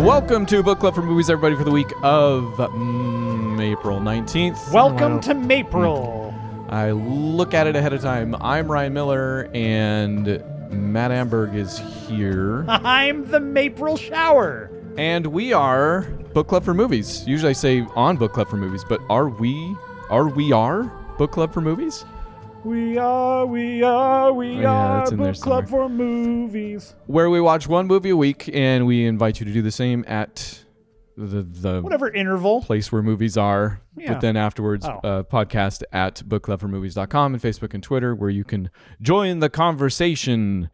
Welcome to Book Club for Movies, everybody, for the week of April 19th. Welcome to Mapril. I look at it ahead of time. I'm Ryan Miller, and Matt Amberg is here. I'm the Mapril Shower. And we are Book Club for Movies. Usually I say on Book Club for Movies, but are we Book Club for Movies? We are Book Club for Movies. Where we watch one movie a week, and we invite you to do the same at the whatever interval place where movies are. Yeah. But then afterwards, podcast at bookclubformovies.com and Facebook and Twitter, where you can join the conversation.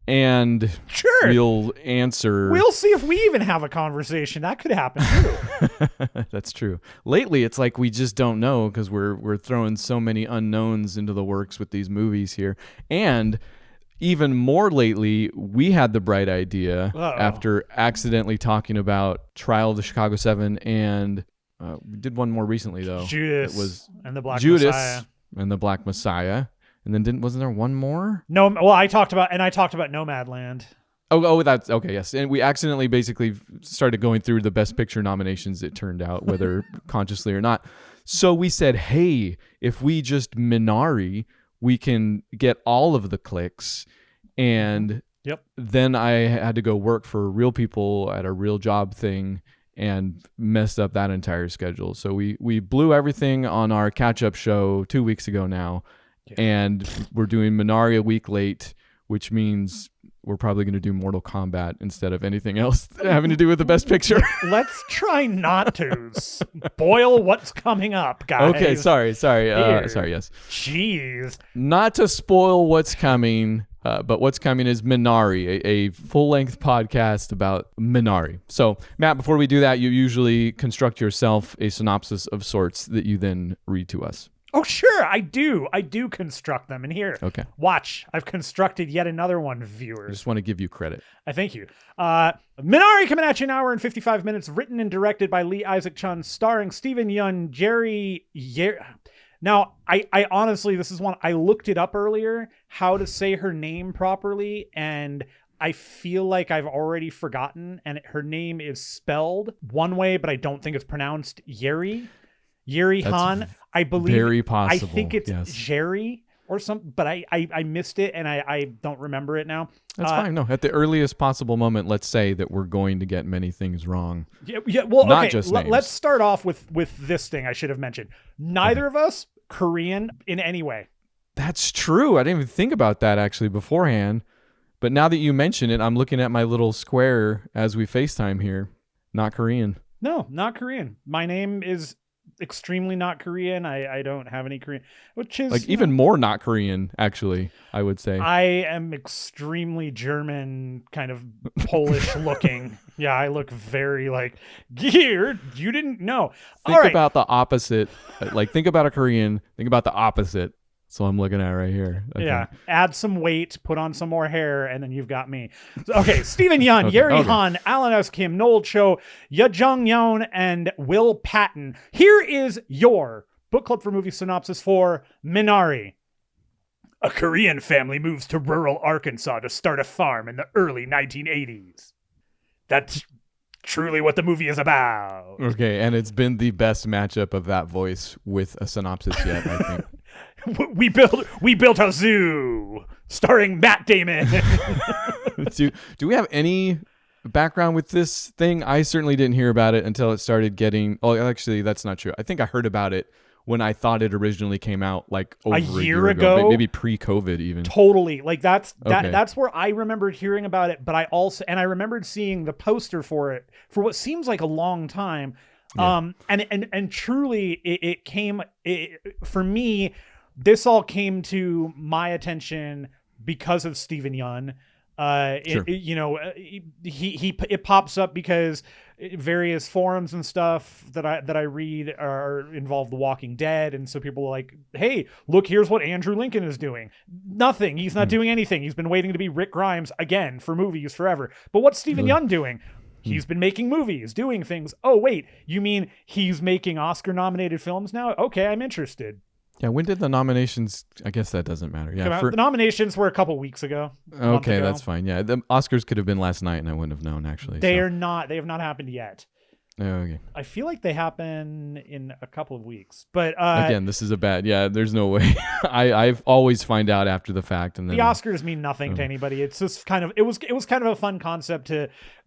And sure, we'll answer. We'll see if we even have a conversation. That could happen too. That's true. Lately, it's like we just don't know because we're throwing so many unknowns into the works with these movies here. And even more lately, we had the bright idea after accidentally talking about Trial of the Chicago 7, and we did one more recently though. Judas it was and the Black Judas Messiah. And the Black Messiah. And then wasn't there one more? No, well, I talked about Nomadland. Oh, that's okay. Yes, and we accidentally basically started going through the Best Picture nominations. It turned out, whether consciously or not. So we said, hey, if we just Minari, we can get all of the clicks. And then I had to go work for real people at a real job thing and messed up that entire schedule. So we blew everything on our catch-up show 2 weeks ago now. Yeah. And we're doing Minari a week late, which means we're probably going to do Mortal Kombat instead of anything else having to do with the Best Picture. Let's try not to spoil what's coming up, guys. Okay, sorry, yes. Jeez. Not to spoil what's coming, but what's coming is Minari, a full-length podcast about Minari. So, Matt, before we do that, you usually construct yourself a synopsis of sorts that you then read to us. Oh, sure, I do. I do construct them. And here, okay, watch. I've constructed yet another one, viewers. I just want to give you credit. I thank you. Minari coming at you an hour and 55 minutes, written and directed by Lee Isaac Chung, starring Stephen Yeun, Now, I honestly, this is one, I looked it up earlier, how to say her name properly, and I feel like I've already forgotten, and her name is spelled one way, but I don't think it's pronounced Yeri Han, I believe. Very possible. I think it's Jerry or something, but I missed it and I don't remember it now. That's fine. No, at the earliest possible moment, let's say that we're going to get many things wrong. Yeah. Well, not okay. Just names. Let's start off with this thing I should have mentioned. Neither of us Korean in any way. That's true. I didn't even think about that actually beforehand. But now that you mention it, I'm looking at my little square as we FaceTime here. Not Korean. No, not Korean. My name is extremely not Korean. I don't have any Korean, which is like even more not Korean, actually, I would say. I am extremely German, kind of Polish looking. Yeah, I look very like, here, you didn't know. Think about the opposite. Like, think about a Korean, think about the opposite. So I'm looking at right here. Yeah. Add some weight, put on some more hair, and then you've got me. Okay. Stephen Yeun, Yeri Han, Alan S. Kim, Noel Cho, Ya Jung Yeon, and Will Patton. Here is your Book Club for Movies synopsis for Minari. A Korean family moves to rural Arkansas to start a farm in the early 1980s. That's truly what the movie is about. Okay, and it's been the best matchup of that voice with a synopsis yet, I think. We built a zoo starring Matt Damon. Do we have any background with this thing? I certainly didn't hear about it until it started getting... Oh, actually, that's not true. I think I heard about it when I thought it originally came out like over a year ago. Maybe pre-COVID even. Totally. Like that's where I remembered hearing about it, but I remembered seeing the poster for it for what seems like a long time. Yeah. And truly it came for me. This all came to my attention because of Stephen Yeun. Sure. It pops up because various forums and stuff that I read are involve The Walking Dead, and so people are like, hey, look, here's what Andrew Lincoln is doing. Nothing. He's not doing anything. He's been waiting to be Rick Grimes again for movies forever. But what's Stephen Yeun doing? He's been making movies, doing things. Oh, wait, you mean he's making Oscar-nominated films now? Okay, I'm interested. Yeah, when did the nominations? I guess that doesn't matter. Yeah, the nominations were a couple weeks ago. Okay, that's fine. Yeah, the Oscars could have been last night, and I wouldn't have known actually. They are not. They have not happened yet. Oh, okay. I feel like they happen in a couple of weeks, but again, this is a bad. Yeah, there's no way. I've always find out after the fact, and then the Oscars mean nothing to anybody. It's just kind of it was kind of a fun concept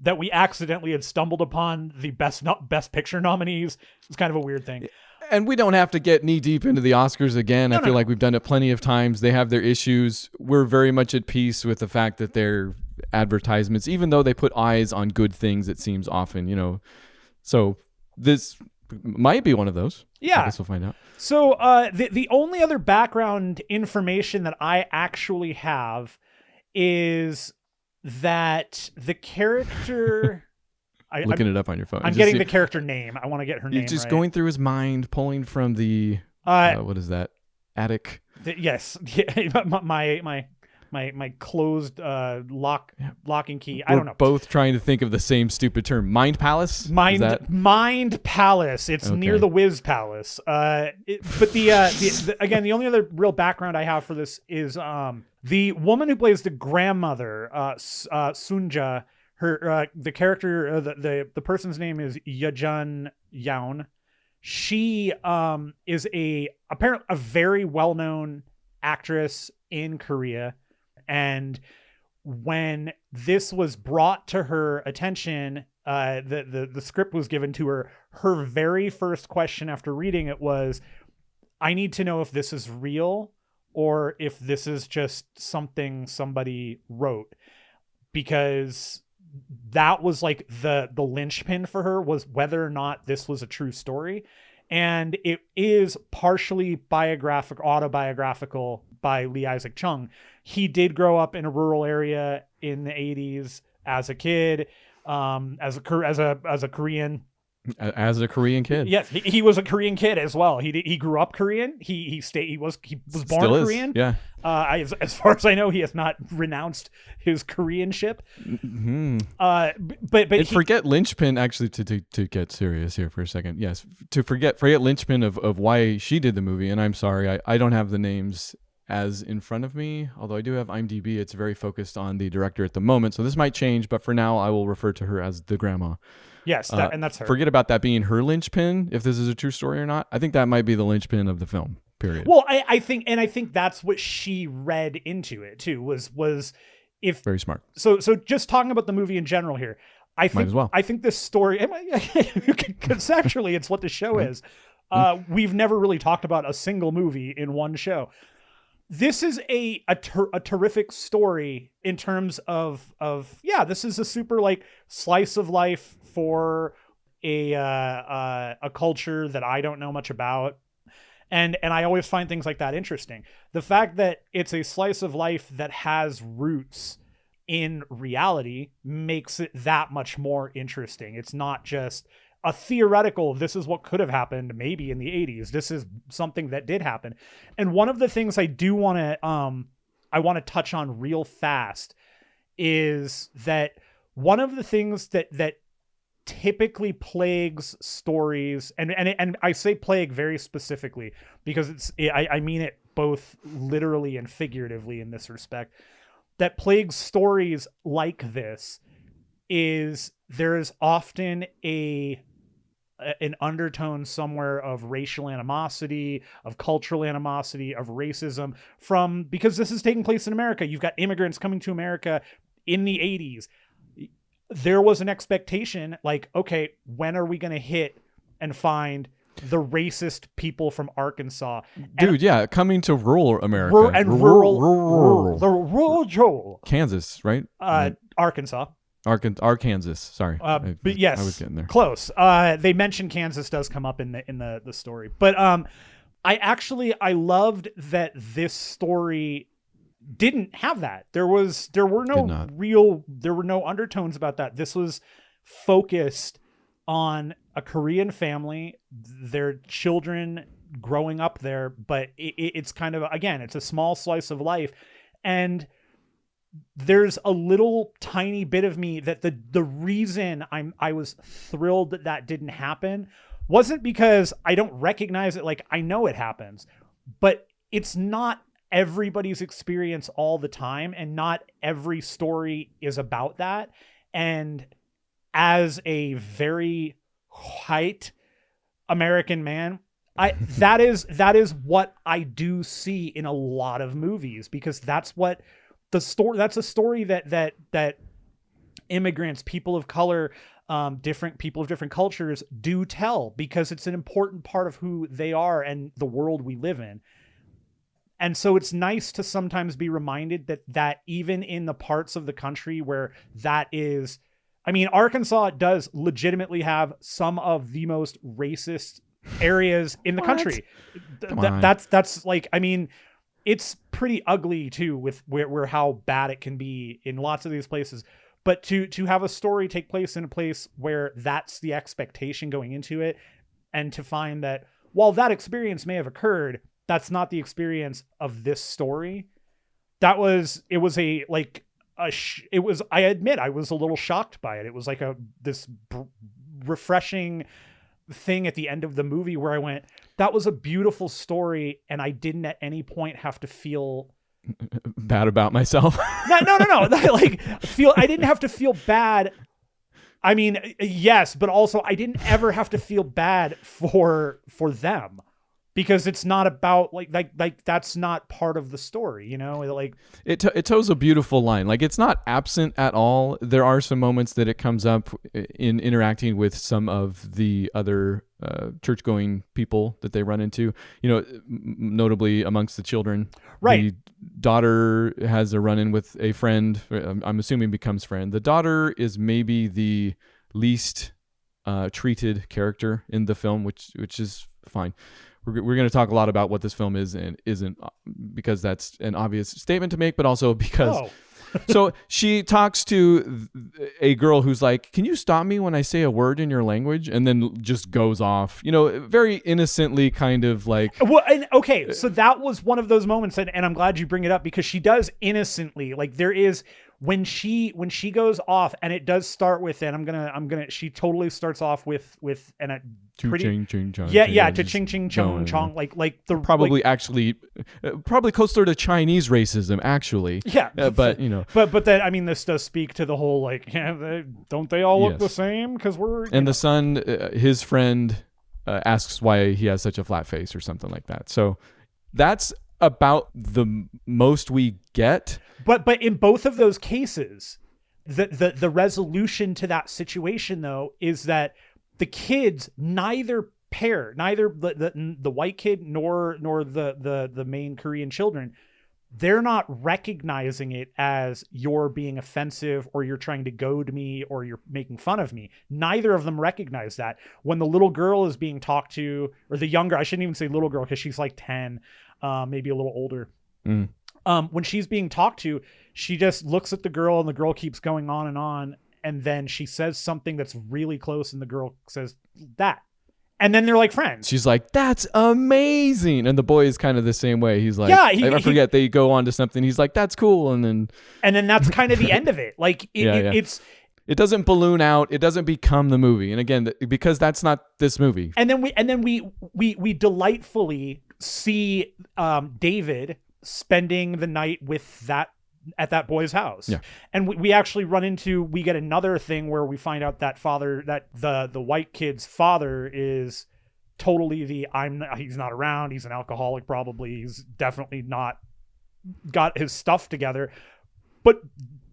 that we accidentally had stumbled upon the best picture nominees. It's kind of a weird thing. And we don't have to get knee deep into the Oscars again. I feel like we've done it plenty of times. They have their issues. We're very much at peace with the fact that they're advertisements, even though they put eyes on good things. It seems often, So this might be one of those. Yeah. I guess we'll find out. So the only other background information that I actually have is that the character... Looking it up on your phone. I'm getting the character name. I want to get her name You're just right. going through his mind, pulling from the... what is that? Attic? Yes. My closed locking key. I don't know. Both trying to think of the same stupid term. Mind Palace? Mind Palace. It's near the Wiz Palace. But again, the only other real background I have for this is the woman who plays the grandmother, Sunja. The character, the person's name is Yejun Youn. She is apparently a very well-known actress in Korea. And when this was brought to her attention, the script was given to her. Her very first question after reading it was, I need to know if this is real or if this is just something somebody wrote. Because that was like the linchpin for her, was whether or not this was a true story. And it is partially autobiographical by Lee Isaac Chung. He did grow up in a rural area in the 80s as a kid, as a Korean. As a Korean kid. Yes, he was a Korean kid as well. He grew up Korean. He was born Korean. Yeah. As far as I know, he has not renounced his Koreanship. Mm-hmm. But forget linchpin. Actually, to get serious here for a second. Yes, to forget linchpin of why she did the movie. And I'm sorry, I don't have the names as in front of me. Although I do have IMDb, it's very focused on the director at the moment. So this might change, but for now, I will refer to her as the grandma. Yes, and that's her. Forget about that being her linchpin, if this is a true story or not. I think that might be the linchpin of the film, period. Well, I think that's what she read into it too, was if very smart. So just talking about the movie in general here, I think, might as well. I think this story, conceptually, it's what the show is. We've never really talked about a single movie in one show. This is a terrific story in terms of this is a super like slice of life for a culture that I don't know much about. And I always find things like that interesting. The fact that it's a slice of life that has roots in reality makes it that much more interesting. It's not just a theoretical, this is what could have happened maybe in the 80s. This is something that did happen. And one of the things I do want to touch on real fast is that one of the things that typically plagues stories, and I say plague very specifically because I mean it both literally and figuratively in this respect, that plagues stories like this is there is often an undertone somewhere of racial animosity, of cultural animosity, of racism because this is taking place in America. You've got immigrants coming to America in the 80s. There was an expectation like, okay, when are we going to hit and find the racist people from Arkansas? Coming to rural America. Rural Kansas, right? Arkansas. Arkansas. Sorry, but yes, I was getting there. Close. They mentioned Kansas does come up in the story, but I loved that this story didn't have that. There were no undertones about that. This was focused on a Korean family, their children growing up there, but it's kind of, again, it's a small slice of life. And there's a little tiny bit of me that the reason I was thrilled that didn't happen wasn't because I don't recognize it. Like, I know it happens. but it's not everybody's experience all the time, and not every story is about that. And as a very white American man, that is what I do see in a lot of movies, because that's what that's a story that immigrants, people of color, different people of different cultures do tell, because it's an important part of who they are and the world we live in. And so it's nice to sometimes be reminded that even in the parts of the country where that is, I mean, Arkansas does legitimately have some of the most racist areas in the country. That's like, I mean, it's pretty ugly too, with where how bad it can be in lots of these places. But to have a story take place in a place where that's the expectation going into it, and to find that while that experience may have occurred, that's not the experience of this story. I admit I was a little shocked by it. It was like this refreshing thing at the end of the movie where I went, that was a beautiful story, and I didn't at any point have to feel bad about myself. No. I didn't have to feel bad. I mean, yes, but also I didn't ever have to feel bad for them, because it's not about like that's not part of the story, you know. Like it toes a beautiful line. Like, it's not absent at all. There are some moments that it comes up in interacting with some of the other church-going people that they run into. You know, notably amongst the children. Right. The daughter has a run-in with a friend. I'm assuming becomes friend. The daughter is maybe the least treated character in the film, which is fine. We're going to talk a lot about what this film is and isn't, because that's an obvious statement to make, but also because so she talks to a girl who's like, can you stop me when I say a word in your language? And then just goes off, you know, very innocently, kind of like. Well, and okay, so that was one of those moments, and I'm glad you bring it up, because she does innocently, like, there is when she goes off, and it does start with, and I'm gonna she totally starts off with and a pretty ching ching chong, to ching ching chong chong, like the probably like, actually probably closer to Chinese racism actually. But you know, but then I mean, this does speak to the whole like, don't they all look the same? Because the son, his friend asks why he has such a flat face or something like that. So that's about the most we get. But in both of those cases, the resolution to that situation though is that the kids, neither the white kid nor the main Korean children, they're not recognizing it as you're being offensive or you're trying to goad me or you're making fun of me. Neither of them recognize that. When the little girl is being talked to, or the younger, I shouldn't even say little girl because she's like 10, maybe a little older. When she's being talked to, she just looks at the girl and the girl keeps going on. And then she says something that's really close and the girl says that. And then they're like friends. She's like, that's amazing. And the boy is kind of the same way. He's like, I forget, they go on to something. He's like, that's cool. And then that's kind of the end of it. Like it doesn't balloon out. It doesn't become the movie. And again, because that's not this movie. And then we delightfully see David spending the night at that boy's house. Yeah. And we actually we get another thing where we find out that the white kid's father is totally he's not around. He's an alcoholic. Probably. He's definitely not got his stuff together, but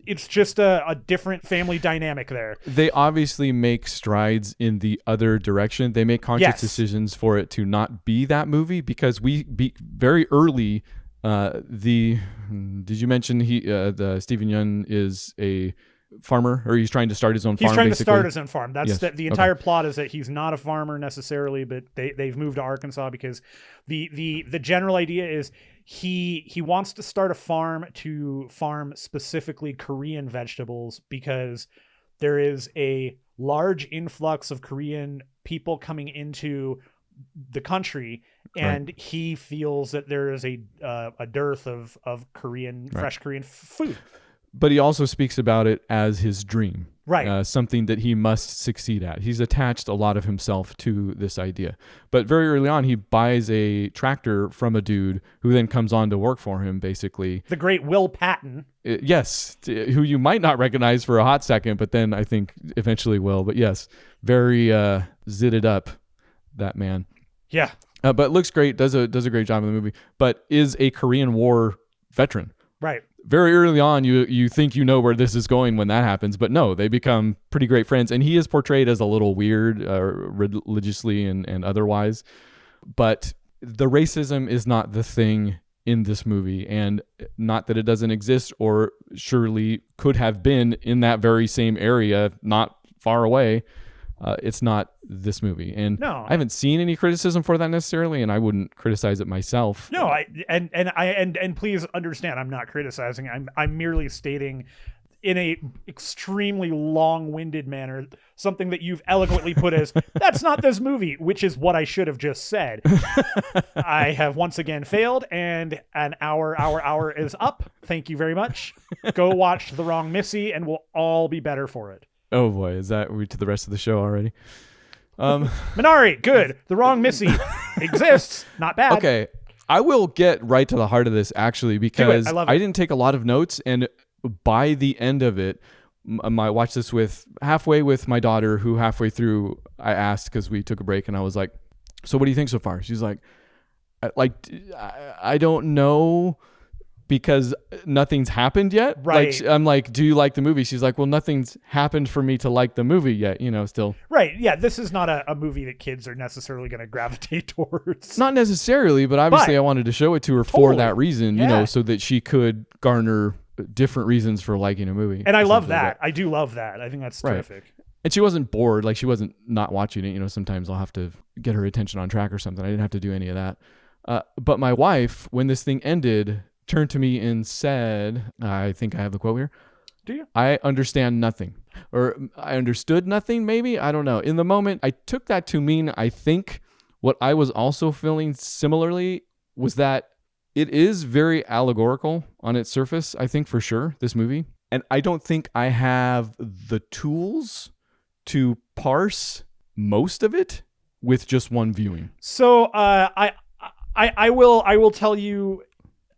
it's just a different family dynamic there. They obviously make strides in the other direction. They make conscious decisions for it to not be that movie, because very early, did you mention the Stephen Yeun is a farmer, or he's trying to start his own farm? He's trying to start his own farm. That's the entire plot, is that he's not a farmer necessarily, but they've moved to Arkansas because the general idea is he wants to start a farm to farm specifically Korean vegetables, because there is a large influx of Korean people coming into the country, and he feels that there is a dearth of Korean fresh Korean food. But he also speaks about it as his dream. Right. Something that he must succeed at. He's attached a lot of himself to this idea. But very early on, he buys a tractor from a dude who then comes on to work for him, basically. The great Will Patton. Yes, who you might not recognize for a hot second, but then I think eventually will. But yes, very zitted up, that man. Yeah. But looks great, does a great job in the movie, but is a Korean War veteran. Right. Very early on, you think you know where this is going when that happens, but no, they become pretty great friends. And he is portrayed as a little weird, religiously and otherwise. But the racism is not the thing in this movie, and not that it doesn't exist, or surely could have been in that very same area, not far away. It's not this movie, and no. I haven't seen any criticism for that necessarily, and I wouldn't criticize it myself. No, and please understand, I'm not criticizing. I'm merely stating in a extremely long-winded manner something that you've eloquently put as that's not this movie, which is what I should have just said. I have once again failed, and an hour is up. Thank you very much. Go watch The Wrong Missy, and we'll all be better for it. Oh boy, is that we to the rest of the show already? Minari, good. The Wrong Missy exists. Not bad. Okay, I will get right to the heart of this actually, because I didn't take a lot of notes, and by the end of it, I watched this halfway with my daughter, who halfway through I asked, because we took a break, and I was like, "So what do you think so far?" She's like, I don't know, because nothing's happened yet. Right. Like, I'm like, do you like the movie? She's like, well, nothing's happened for me to like the movie yet, still. Right. Yeah. This is not a movie that kids are necessarily going to gravitate towards. Not necessarily, but obviously I wanted to show it to her for that reason, so that she could garner different reasons for liking a movie. And I love that. I do love that. I think that's terrific. And she wasn't bored. Like, she wasn't not watching it. Sometimes I'll have to get her attention on track or something. I didn't have to do any of that. But my wife, when this thing ended, turned to me and said, I think I have the quote here. Do you? I understand nothing. Or I understood nothing, maybe? I don't know. In the moment, I took that to mean, I think what I was also feeling similarly was that it is very allegorical on its surface, I think, for sure, this movie. And I don't think I have the tools to parse most of it with just one viewing. So I will tell you,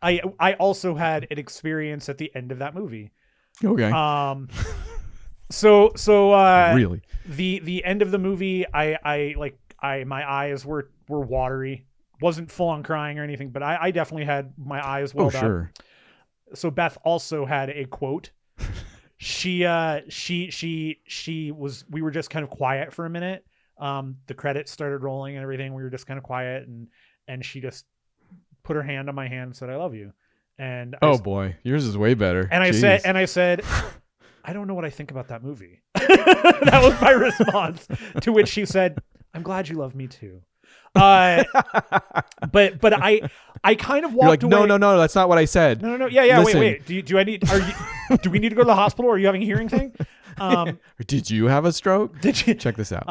I also had an experience at the end of that movie. Okay. So really, the end of the movie, my eyes were watery. Wasn't full on crying or anything, but I definitely had my eyes welled up. Sure. So Beth also had a quote. We were just kind of quiet for a minute. The credits started rolling and everything. We were just kind of quiet, and she just put her hand on my hand and said, "I love you." And boy, yours is way better. And I said, "I don't know what I think about that movie." That was my response, to which she said, "I'm glad you love me too." But I kind of walked away. No, that's not what I said. No. Yeah. Listen. Wait. Do we need to go to the hospital? Are you having a hearing thing? Did you have a stroke? Did you check this out?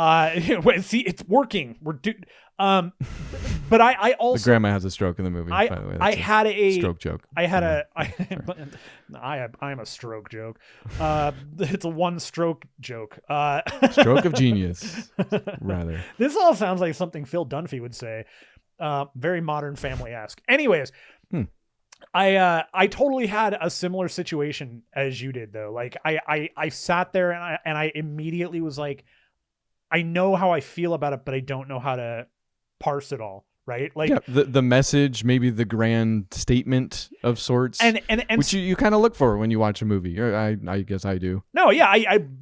See, it's working. But I also, the grandma has a stroke in the movie. By the way, I had a stroke joke. I'm a stroke joke. It's a one stroke joke. Stroke of genius, rather. This all sounds like something Phil Dunphy would say. Very Modern Family-esque. Anyways, I totally had a similar situation as you did, though. Like I sat there and I immediately was like, I know how I feel about it, but I don't know how to parse it all. Right. Like the message, maybe the grand statement of sorts, and which you kind of look for when you watch a movie. Or I guess I do. No, yeah,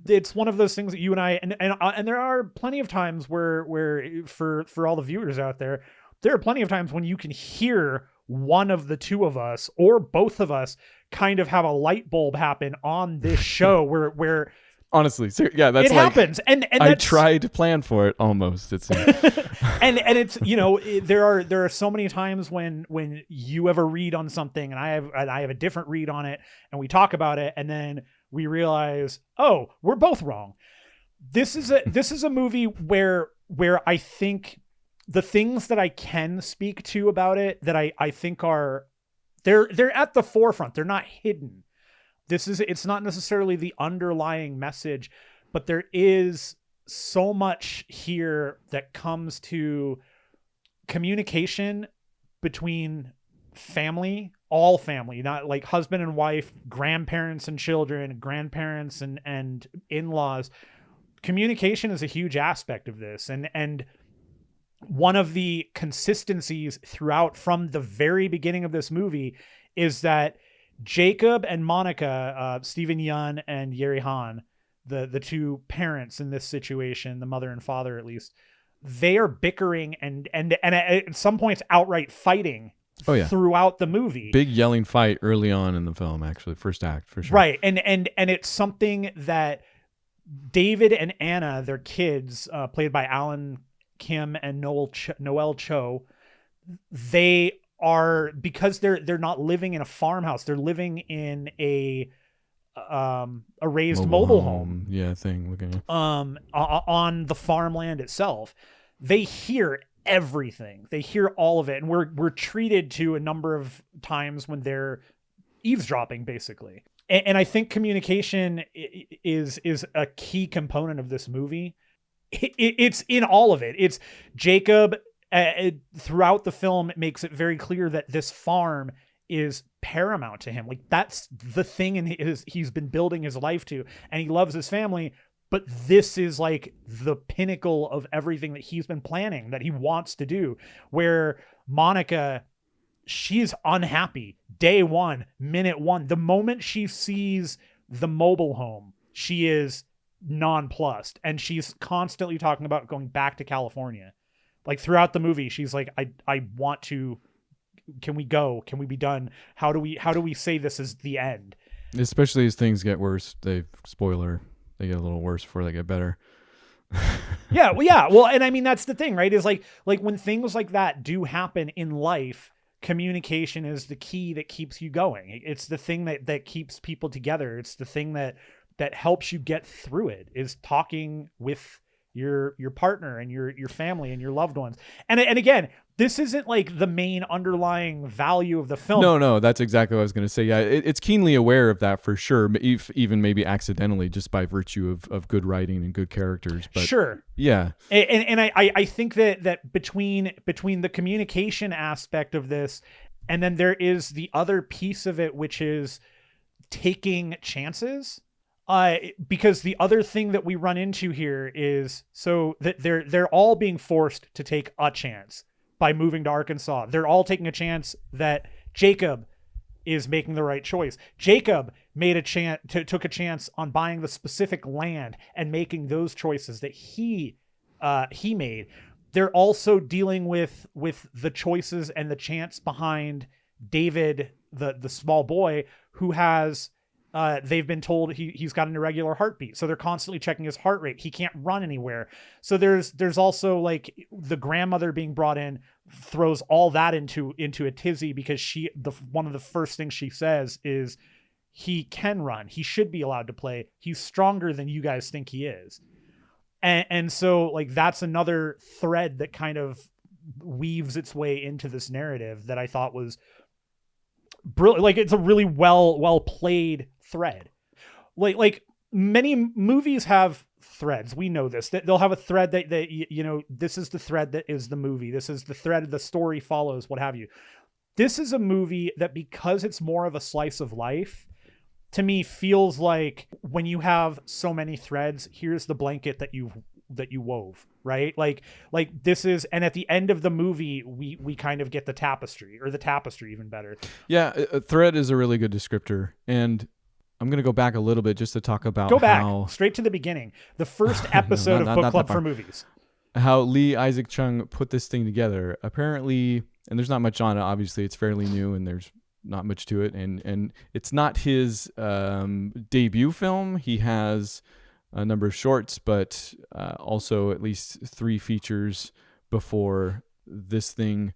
it's one of those things that you and I and there are plenty of times where for all the viewers out there are plenty of times when you can hear one of the two of us or both of us kind of have a light bulb happen on this show where honestly, yeah, that's it happens, and I tried to plan for it almost. It's and it's there are so many times when you have a read on something and I have a different read on it, and we talk about it, and then we realize, oh, we're both wrong. This is a movie where I think the things that I can speak to about it that I think are they're at the forefront. They're not hidden. it's not necessarily the underlying message, but there is so much here that comes to communication between family, all family, not like husband and wife, grandparents and children, grandparents and in-laws. Communication is a huge aspect of this. And one of the consistencies throughout from the very beginning of this movie is that Jacob and Monica, Stephen Yeun and Yeri Han, the two parents in this situation, the mother and father at least, they are bickering and at some points outright fighting throughout the movie. Big yelling fight early on in the film, actually, first act for sure. Right. And it's something that David and Anna, their kids, played by Alan Kim and Noel Cho, they are, because they're not living in a farmhouse, they're living in a raised mobile home. Yeah, thing looking at. On the farmland itself. They hear everything. They hear all of it, and we're treated to a number of times when they're eavesdropping, basically. And I think communication is a key component of this movie. It's in all of it. It's Jacob throughout the film. It makes it very clear that this farm is paramount to him. Like, that's the thing he's been building his life to, and he loves his family. But this is like the pinnacle of everything that he's been planning, that he wants to do. Where Monica, she's unhappy day one, minute one. The moment she sees the mobile home, she is nonplussed, and she's constantly talking about going back to California. Like, throughout the movie, she's like, I want to. Can we go? Can we be done? How do we say this is the end? Especially as things get worse. Spoiler. They get a little worse before they get better. Yeah. Well, and I mean, that's the thing, right? Is like when things like that do happen in life, communication is the key that keeps you going. It's the thing that keeps people together. It's the thing that helps you get through it, is talking with your partner and your family and your loved ones. And again, this isn't like the main underlying value of the film. No, that's exactly what I was going to say. Yeah, it's keenly aware of that for sure, even maybe accidentally, just by virtue of good writing and good characters. But sure. Yeah. And I think that between the communication aspect of this, and then there is the other piece of it, which is taking chances. Because the other thing that we run into here is so that they're all being forced to take a chance by moving to Arkansas. They're all taking a chance that Jacob is making the right choice. Jacob took a chance on buying the specific land and making those choices that he made. They're also dealing with the choices and the chance behind David, the small boy who has. They've been told he's got an irregular heartbeat, so they're constantly checking his heart rate. He can't run anywhere. So there's also like the grandmother being brought in throws all that into a tizzy, because one of the first things she says is, he can run. He should be allowed to play. He's stronger than you guys think he is. And so like that's another thread that kind of weaves its way into this narrative that I thought was brilliant. Like, it's a really well played thread. Like many movies have threads. We know this, that they'll have a thread that this is the thread that is the movie. This is the thread the story follows, what have you. This is a movie that, because it's more of a slice of life, to me feels like when you have so many threads, here's the blanket that you wove, right? Like this is, and at the end of the movie, we kind of get the tapestry, or the tapestry even better. Yeah, a thread is a really good descriptor. And I'm going to go back a little bit just to talk about straight to the beginning. The first episode of Book Club for Movies. How Lee Isaac Chung put this thing together. Apparently, and there's not much on it, obviously it's fairly new and there's not much to it. And it's not his debut film. He has a number of shorts, but also at least 3 features before this thing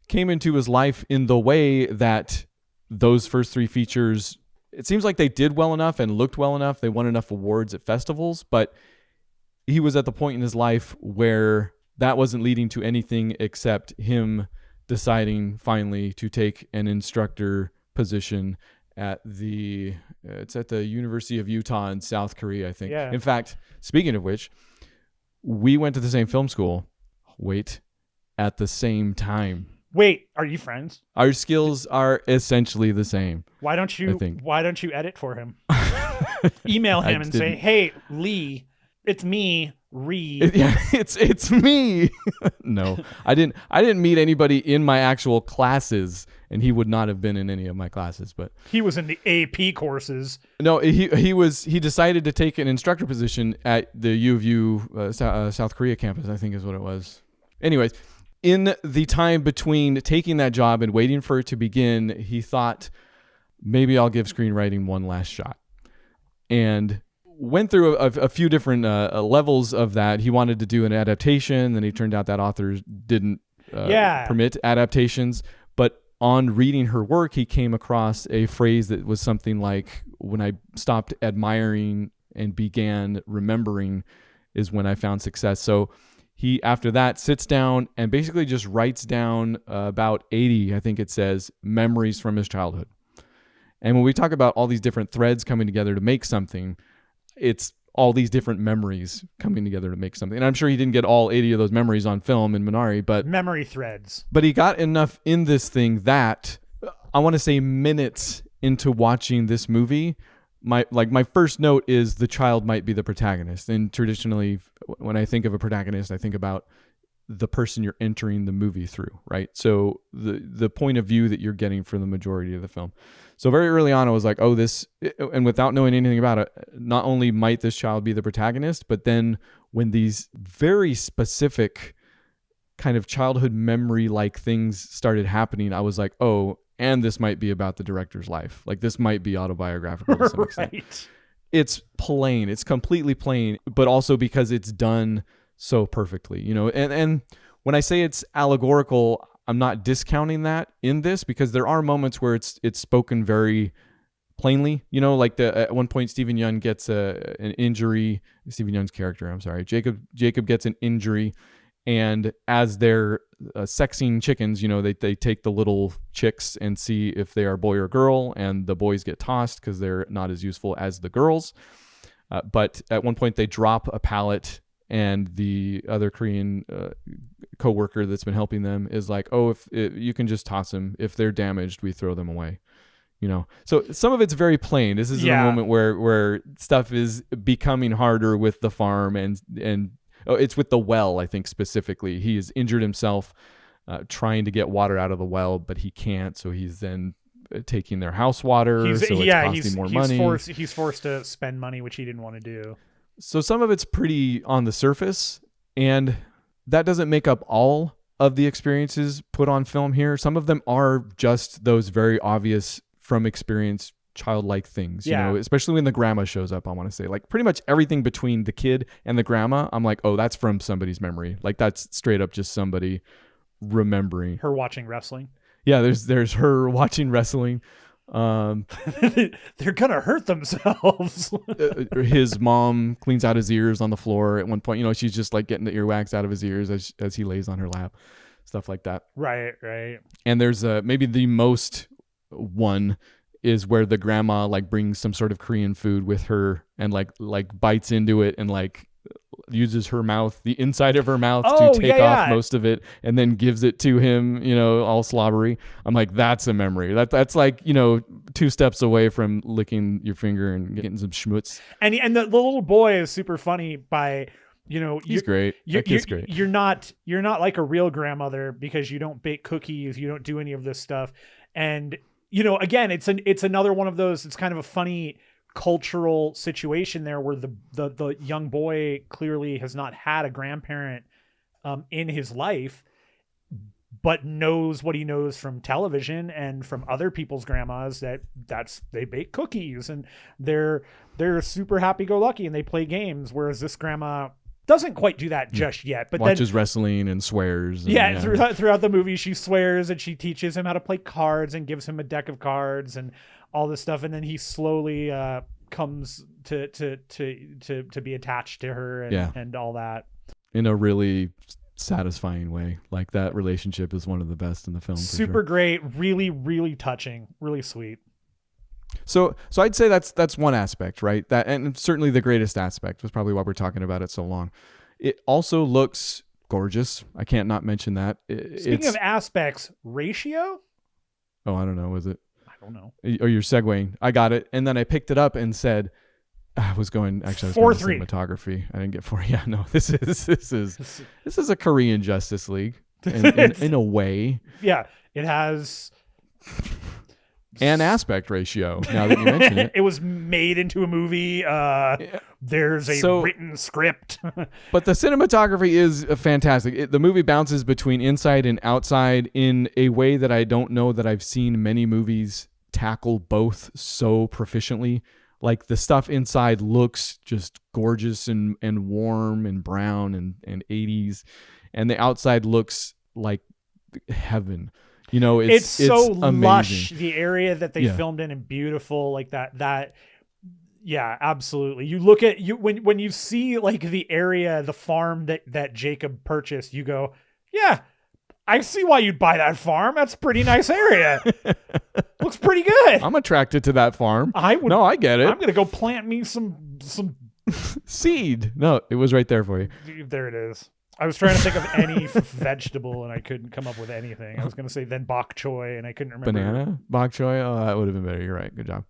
came into his life, in the way that those first 3 features, it seems like they did well enough and looked well enough. They won enough awards at festivals, but he was at the point in his life where that wasn't leading to anything except him deciding finally to take an instructor position at it's at the University of Utah in South Korea, I think. Yeah. In fact, speaking of which, we went to the same film school. Wait, at the same time. Wait, are you friends? Our skills are essentially the same. Why don't you edit for him? Email him and say, "Hey, Lee, it's me, Reed." Yeah, it's me. No, I didn't meet anybody in my actual classes, and he would not have been in any of my classes. But he was in the AP courses. No, he decided to take an instructor position at the U of U South Korea campus, I think is what it was. Anyways, in the time between taking that job and waiting for it to begin, he thought, maybe I'll give screenwriting one last shot. And went through a few different levels of that. He wanted to do an adaptation, then he turned out that authors didn't permit adaptations. But on reading her work, he came across a phrase that was something like, when I stopped admiring and began remembering is when I found success. So he, after that, sits down and basically just writes down about 80, I think it says, memories from his childhood. And when we talk about all these different threads coming together to make something, it's all these different memories coming together to make something. And I'm sure he didn't get all 80 of those memories on film in Minari, but memory threads. But he got enough in this thing that I want to say minutes into watching this movie, my first note is the child might be the protagonist. And traditionally, when I think of a protagonist, I think about the person you're entering the movie through, right? So the point of view that you're getting for the majority of the film. So very early on, I was like, oh, this, and without knowing anything about it, not only might this child be the protagonist, but then when these very specific kind of childhood memory-like things started happening, I was like, oh, and this might be about the director's life. Like, this might be autobiographical to some extent. Right. It's plain. It's completely plain, but also because it's done so perfectly, you know. And when I say it's allegorical, I'm not discounting that in this, because there are moments where it's spoken very plainly, you know, like at one point Stephen Yeun gets an injury. Stephen Yeun's character, I'm sorry, Jacob gets an injury, and as they're sexing chickens, you know, they take the little chicks and see if they are boy or girl, and the boys get tossed because they're not as useful as the girls. But at one point they drop a pallet, and the other Korean co-worker that's been helping them is like, oh, if you can just toss them. If they're damaged, we throw them away. You know, so some of it's very plain. This is a moment where stuff is becoming harder with the farm and it's with the well, I think specifically. He has injured himself trying to get water out of the well, but he can't. So he's then taking their house water. It's costing more money. He's forced to spend money, which he didn't want to do. So some of it's pretty on the surface, and that doesn't make up all of the experiences put on film here. Some of them are just those very obvious from experience childlike things, you know, especially when the grandma shows up. I want to say, like, pretty much everything between the kid and the grandma, I'm like, oh, that's from somebody's memory. Like, that's straight up just somebody remembering her watching wrestling. Yeah, there's her watching wrestling. They're gonna hurt themselves. His mom cleans out his ears on the floor at one point. You know, she's just like getting the earwax out of his ears as he lays on her lap, stuff like that. Right. And there's maybe the most one is where the grandma like brings some sort of Korean food with her and like bites into it and like uses her mouth, the inside of her mouth, to take off most of it and then gives it to him, you know, all slobbery. I'm like, that's a memory. That's like, you know, 2 steps away from licking your finger and getting some schmutz. And the little boy is super funny by, you know, he's great. He's great. You're not like a real grandmother because you don't bake cookies, you don't do any of this stuff. And, you know, again, it's another one of those, it's kind of a funny cultural situation there where the young boy clearly has not had a grandparent in his life, but knows what he knows from television and from other people's grandmas that's they bake cookies and they're super happy-go-lucky and they play games, whereas this grandma doesn't quite do that just yet, but watches wrestling and swears. And, throughout the movie she swears and she teaches him how to play cards and gives him a deck of cards and all this stuff, and then he slowly comes to be attached to her and all that in a really satisfying way. Like, that relationship is one of the best in the film. Super great, really, really touching, really sweet. So I'd say that's one aspect, right? That, and certainly the greatest aspect was probably why we're talking about it so long. It also looks gorgeous. I can't not mention that. Speaking of aspects, ratio? Oh, I don't know. Was it? I don't know. Oh, you're segueing. I got it. And then I picked it up and said, I was going 4-3 cinematography. I didn't get 4. Yeah, no, this is a Korean Justice League in a way. Yeah, it has an aspect ratio. Now that you mention it, it was made into a movie. There's a written script. But the cinematography is fantastic. The movie bounces between inside and outside in a way that I don't know that I've seen many movies tackle both so proficiently. Like the stuff inside looks just gorgeous and warm and brown and 80s, and the outside looks like heaven. You know, it's so amazing. Lush. The area that they filmed in and beautiful, like that. Yeah, absolutely. You look at when you see like the area, the farm that Jacob purchased, you go, yeah, I see why you'd buy that farm. That's a pretty nice area. Looks pretty good. I'm attracted to that farm. I would. No, I get it. I'm gonna go plant me some seed. No, it was right there for you. There it is. I was trying to think of any vegetable and I couldn't come up with anything. I was gonna say then bok choy and I couldn't remember. Banana? Bok choy? Oh, that would have been better. You're right. Good job.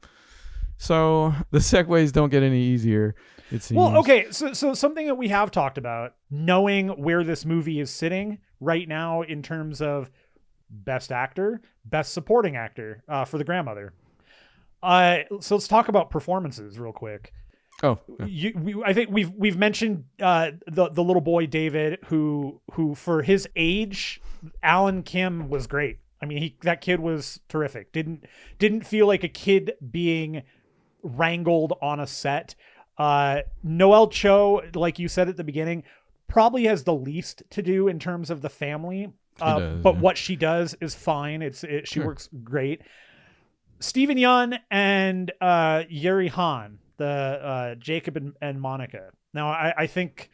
So the segues don't get any easier, it seems. Well, okay. So something that we have talked about, knowing where this movie is sitting right now in terms of best actor, best supporting actor for The Grandmother. So let's talk about performances real quick. Oh, yeah. I think we've mentioned the little boy David, who for his age, Alan Kim was great. I mean, that kid was terrific. Didn't feel like a kid being wrangled on a set. Noelle Cho, like you said at the beginning, probably has the least to do in terms of the family. But what she does is fine. She works great. Stephen Yeun and Yeri Han, the Jacob and Monica. Now, I think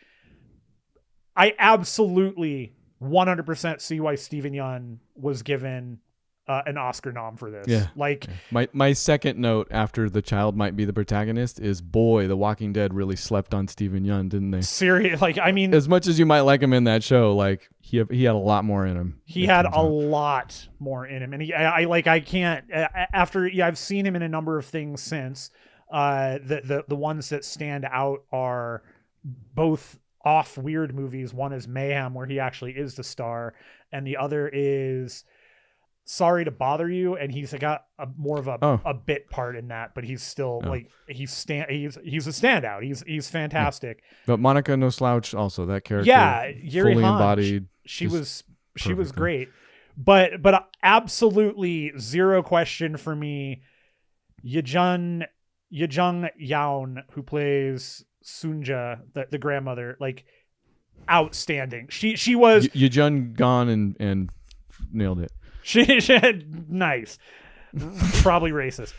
I absolutely 100% see why Stephen Yeun was given an Oscar nom for this. Yeah. Like my second note after the child might be the protagonist is, boy, The Walking Dead really slept on Stephen Yeun, didn't they? Serious. Like, I mean, as much as you might like him in that show, like he had a lot more in him. He had a lot more in him, and I can't. After I've seen him in a number of things since. The ones that stand out are both off weird movies. One is Mayhem, where he actually is the star, and the other is Sorry to Bother You, and he's got more of a bit part in that, but he's still like he's a standout. He's fantastic. Yeah. But Monica No Slouch also, that character. Yeah, Yeri fully Han, embodied. She was great, but absolutely zero question for me. Yejung Yaun, who plays Sunja, the grandmother, like outstanding. She was Yejung gone and nailed it. She nice, probably racist,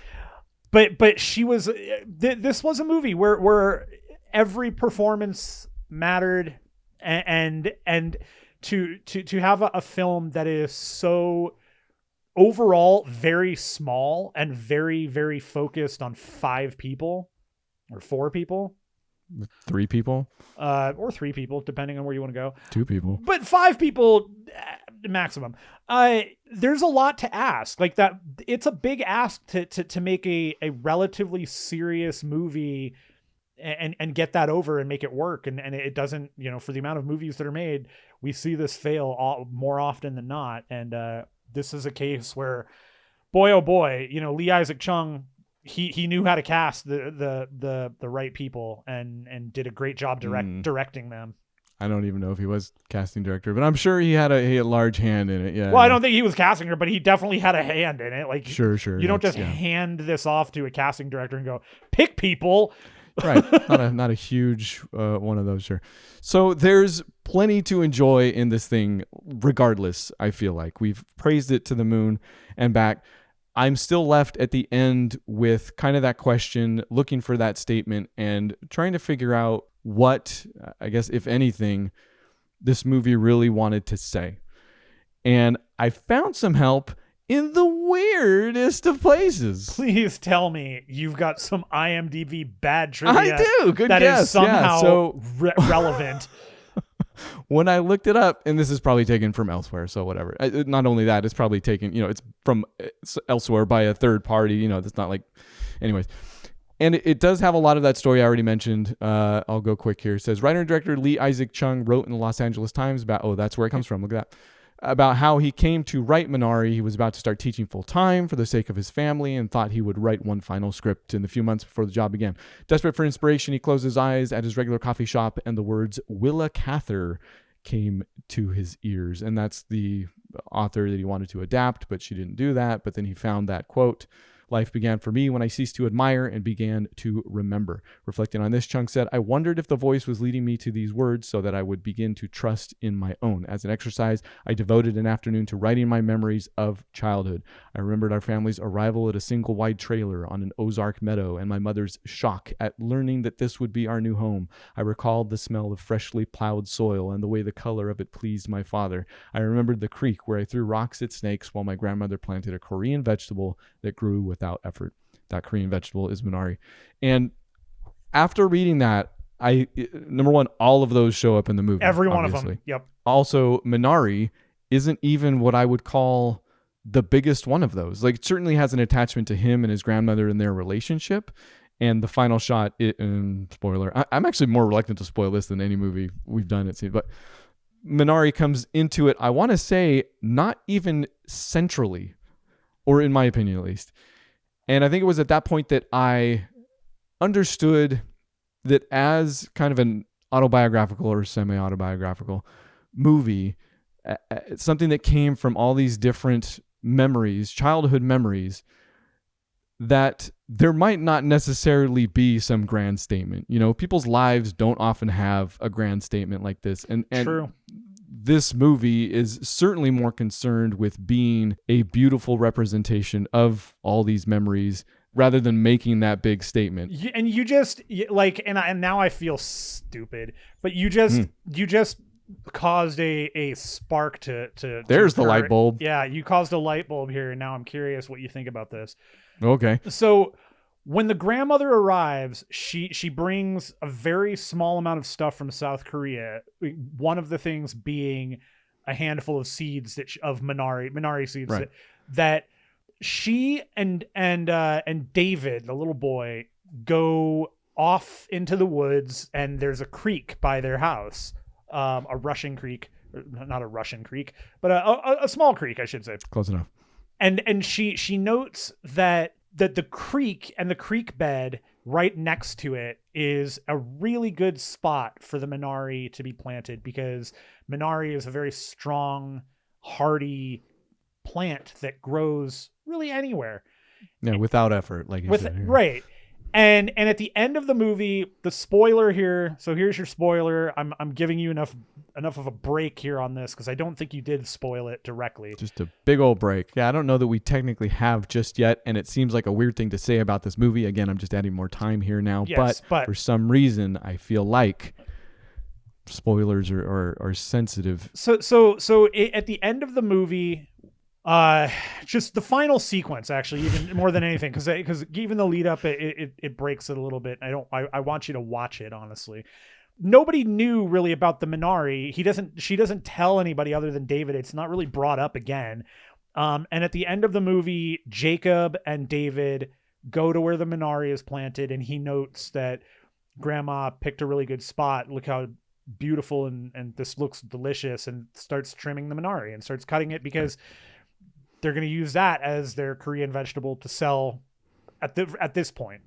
but she was. This was a movie where every performance mattered, and to have a film that is so overall very small and very, very focused on 5 people or 4 people. 3 people? Or 3 people, depending on where you want to go. 2 people. But 5 people maximum. There's a lot to ask. Like that, it's a big ask to make a relatively serious movie and get that over and make it work. And it doesn't, for the amount of movies that are made, we see this fail more often than not. And this is a case where, boy, oh boy, Lee Isaac Chung, he knew how to cast the right people and did a great job directing them. I don't even know if he was casting director, but I'm sure he had a large hand in it. Yeah. Well, I don't think he was casting her, but he definitely had a hand in it. Like, sure. You don't just hand this off to a casting director and go, pick people. Right. Not a huge one of those. Sure. So there's plenty to enjoy in this thing, regardless. I feel like we've praised it to the moon and back. I'm still left at the end with kind of that question, looking for that statement and trying to figure out what, I guess, if anything, this movie really wanted to say. And I found some help in the weirdest of places. Please tell me you've got some IMDb bad trivia. I do. Good that guess. is somehow So relevant. when I looked it up, and this is probably taken from elsewhere, so whatever. Not only that, it's probably taken, it's from elsewhere by a third party. That's not like, anyways. And it does have a lot of that story I already mentioned. I'll go quick here. It says, writer and director Lee Isaac Chung wrote in the Los Angeles Times about, that's where it comes from. Look at that. About how he came to write Minari. He was about to start teaching full time for the sake of his family and thought he would write one final script in the few months before the job began. Desperate for inspiration, he closed his eyes at his regular coffee shop and the words Willa Cather came to his ears. And that's the author that he wanted to adapt, but she didn't do that. But then he found that quote, life began for me when I ceased to admire and began to remember. Reflecting on this, Chung said, I wondered if the voice was leading me to these words so that I would begin to trust in my own. As an exercise, I devoted an afternoon to writing my memories of childhood. I remembered our family's arrival at a single wide trailer on an Ozark meadow and my mother's shock at learning that this would be our new home. I recalled the smell of freshly plowed soil and the way the color of it pleased my father. I remembered the creek where I threw rocks at snakes while my grandmother planted a Korean vegetable that grew without effort. That Korean vegetable is Minari. And after reading that, number one, all of those show up in the movie. Every one obviously. of them. Yep. Also, Minari isn't even what I would call the biggest one of those. Like, it certainly has an attachment to him and his grandmother and their relationship. And the final shot, spoiler, I'm actually more reluctant to spoil this than any movie we've done, it seems. But Minari comes into it, I want to say, not even centrally, or in my opinion at least. And I think it was at that point that I understood that as kind of an autobiographical or semi-autobiographical movie, something that came from all these different memories, childhood memories, that there might not necessarily be some grand statement. People's lives don't often have a grand statement like this. And True. This movie is certainly more concerned with being a beautiful representation of all these memories rather than making that big statement. And you just like, and now I feel stupid, but you just caused a spark to there's the light bulb. Yeah, you caused a light bulb here, and now I'm curious what you think about this. Okay. So when the grandmother arrives, she brings a very small amount of stuff from South Korea. One of the things being a handful of seeds of Minari seeds, right, that she and David, the little boy, go off into the woods, and there's a creek by their house, a Russian creek, not a Russian creek, but a small creek, I should say. Close enough. And she notes that the creek and the creek bed right next to it is a really good spot for the Minari to be planted, because Minari is a very strong, hardy plant that grows really anywhere. Yeah, without effort, like you said. Right. And at the end of the movie, the spoiler here. So here's your spoiler. I'm giving you enough of a break here on this, because I don't think you did spoil it directly. Just a big old break. Yeah, I don't know that we technically have just yet, and it seems like a weird thing to say about this movie. Again, I'm just adding more time here now. Yes, but for some reason, I feel like spoilers are sensitive. So at the end of the movie, just the final sequence, actually, even more than anything, because even the lead up, it breaks it a little bit. I want you to watch it, honestly. Nobody knew really about the Minari. She doesn't tell anybody other than David. It's not really brought up again. And at the end of the movie, Jacob and David go to where the Minari is planted, and he notes that Grandma picked a really good spot. Look how beautiful and this looks delicious, and starts trimming the Minari and starts cutting it, because they're going to use that as their Korean vegetable to sell at this point.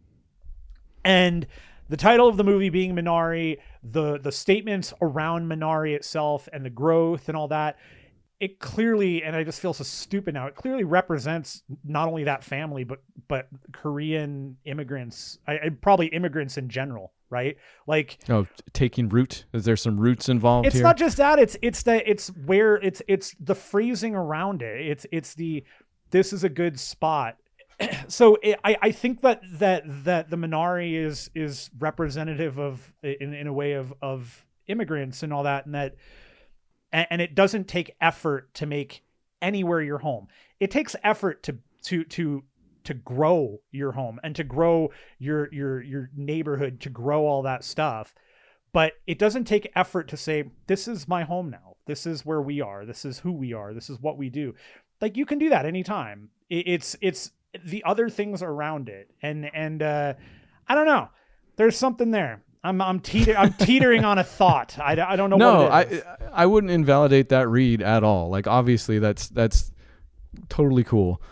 And the title of the movie being Minari, the statements around Minari itself and the growth and all that, it clearly, and I just feel so stupid now, it clearly represents not only that family, but Korean immigrants, probably immigrants in general, right? Like, taking root. Is there some roots involved? It's here? Not just that. It's the phrasing around it. It's the, this is a good spot. So I think that the Minari is representative of, in a way, of immigrants and all that, and it doesn't take effort to make anywhere your home. It takes effort to grow your home and to grow your neighborhood, to grow all that stuff. But it doesn't take effort to say, this is my home now. This is where we are. This is who we are. This is what we do. Like, you can do that anytime. It's the other things around it. And I don't know. There's something there. I'm teetering on a thought. I don't know what it is. I wouldn't invalidate that read at all. Like, obviously that's totally cool.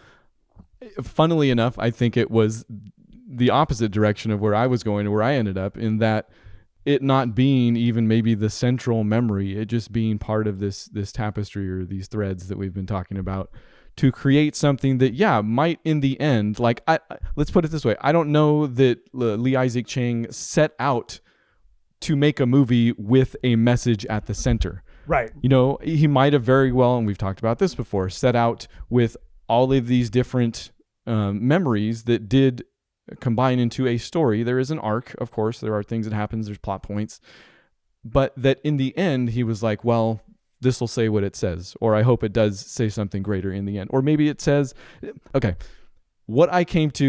Funnily enough, I think it was the opposite direction of where I was going, or where I ended up, in that it not being even maybe the central memory, it just being part of this tapestry or these threads that we've been talking about, to create something that, might in the end, like, let's put it this way. I don't know that Lee Isaac Chung set out to make a movie with a message at the center. Right. You know, he might have very well, and we've talked about this before, set out with all of these different memories that did combine into a story. There is an arc, of course. There are things that happens. There's plot points. But that in the end, he was like, well, this will say what it says, or I hope it does say something greater in the end. Or maybe it says, okay, what I think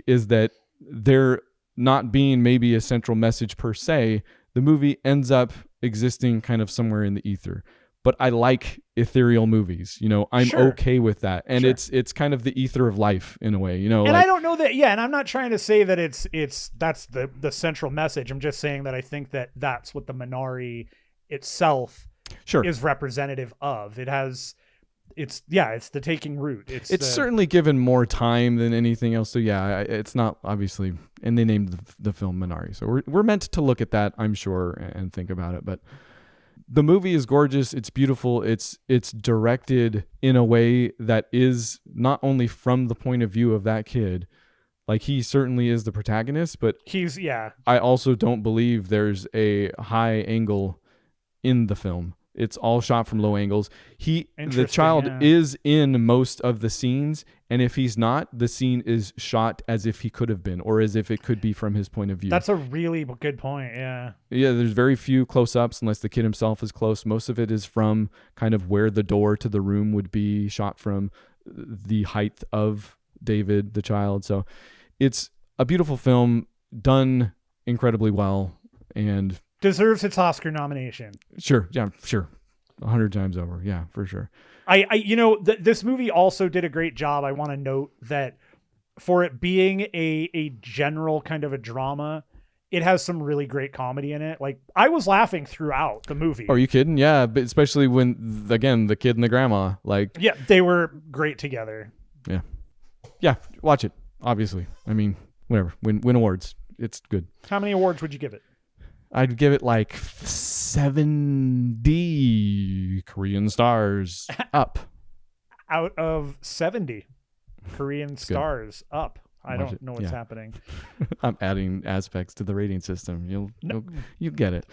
is that there not being maybe a central message per se, the movie ends up existing kind of somewhere in the ether. But I like ethereal movies, you know, I'm okay with that. And it's kind of the ether of life in a way, you know. And I don't know that, and I'm not trying to say that that's the central message. I'm just saying that I think that that's what the Minari itself is representative of. It's the taking root. It's certainly given more time than anything else. So it's not obviously, and they named the film Minari. So we're meant to look at that, I'm sure, and think about it. But the movie is gorgeous. It's beautiful. It's directed in a way that is not only from the point of view of that kid. Like, he certainly is the protagonist, but I also don't believe there's a high angle in the film. It's all shot from low angles. The child is in most of the scenes, and if he's not, the scene is shot as if he could have been, or as if it could be from his point of view. That's a really good point. Yeah. Yeah, there's very few close-ups unless the kid himself is close. Most of it is from kind of where the door to the room would be, shot from the height of David, the child. So it's a beautiful film, done incredibly well, and deserves its Oscar nomination. Sure. 100 times over. Yeah, for sure. This movie also did a great job. I want to note that for it being a general kind of a drama, it has some really great comedy in it. Like, I was laughing throughout the movie. Are you kidding? Yeah, but especially when, again, the kid and the grandma, like... Yeah, they were great together. Yeah. Yeah, watch it, obviously. I mean, whatever. Win awards. It's good. How many awards would you give it? I'd give it like 70 Korean stars up. Out of 70 Korean stars up. I don't know what's happening. I'm adding aspects to the rating system. You'll get it.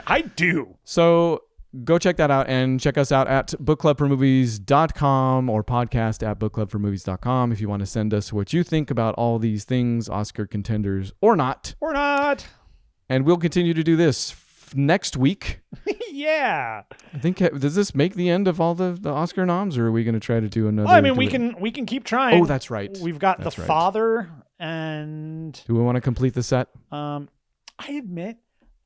I do. So go check that out, and check us out at bookclubformovies.com or podcast at bookclubformovies.com if you want to send us what you think about all these things, Oscar contenders or not. And we'll continue to do this next week. Yeah. I think, does this make the end of all the Oscar noms, or are we going to try to do another? Well, I mean, we can keep trying. Oh, that's right. We've got The Father, and do we want to complete the set? I admit,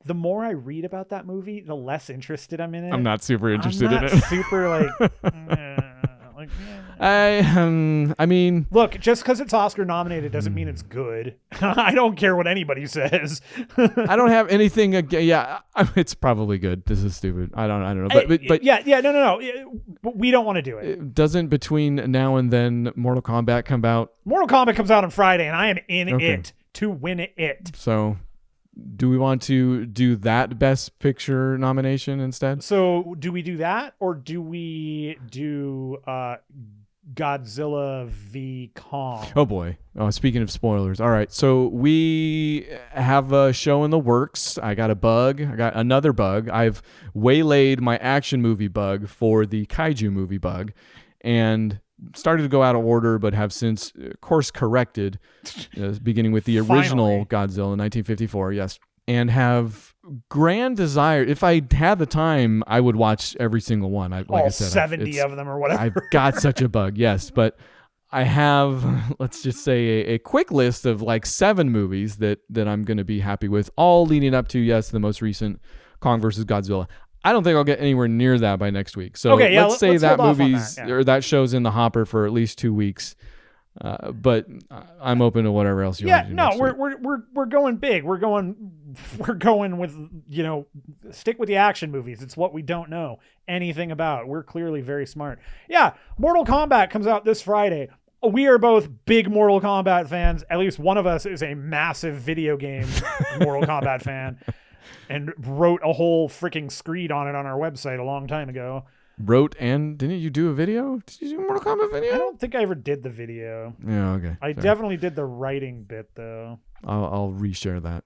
the more I read about that movie, the less interested I'm in it. I'm not super interested in it. Super I mean, look, just because it's Oscar nominated doesn't mean it's good. I don't care what anybody says. I don't have anything against. Yeah, it's probably good. This is stupid. I don't know. But no. We don't want to do it. Doesn't between now and then Mortal Kombat come out? Mortal Kombat comes out on Friday, and I am in it to win it. So, do we want to do that Best Picture nomination instead? So, do we do that, or do we do Godzilla v Kong? Oh boy. Oh, speaking of spoilers. All right. So we have a show in the works. I got another bug. I've waylaid my action movie bug for the kaiju movie bug, and started to go out of order, but have since course corrected, beginning with the original Godzilla in 1954. Yes. and have grand desire. If I had the time, I would watch every single one. Like all I said, 70 of them or whatever. I've got such a bug, yes, but I have, let's just say, a quick list of like 7 movies that I'm going to be happy with, all leading up to, yes, the most recent Kong versus Godzilla. I don't think I'll get anywhere near that by next week. So let's say that movie's or that show's in the hopper for at least 2 weeks. But I'm open to whatever else you want to do. Yeah, no, we're going big. We're going with, stick with the action movies. It's what we don't know anything about. We're clearly very smart. Yeah, Mortal Kombat comes out this Friday. We are both big Mortal Kombat fans. At least one of us is a massive video game Mortal Kombat fan and wrote a whole freaking screed on it on our website a long time ago. And didn't you do a video? Did you do a Mortal Kombat video? I don't think I ever did the video. Yeah, okay. I definitely did the writing bit though. I'll reshare that.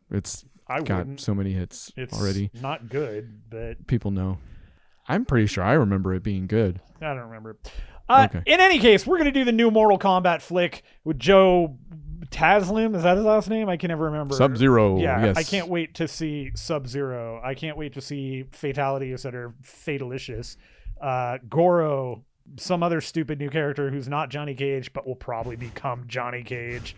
I got so many hits already. It's not good, but people know. I'm pretty sure I remember it being good. I don't remember it. Okay. In any case, we're going to do the new Mortal Kombat flick with Joe Taslim. Is that his last name? I can never remember. Sub-Zero. Yeah, yes. I can't wait to see Sub-Zero. I can't wait to see fatalities that are fatalicious. Goro, some other stupid new character who's not Johnny Cage, but will probably become Johnny Cage.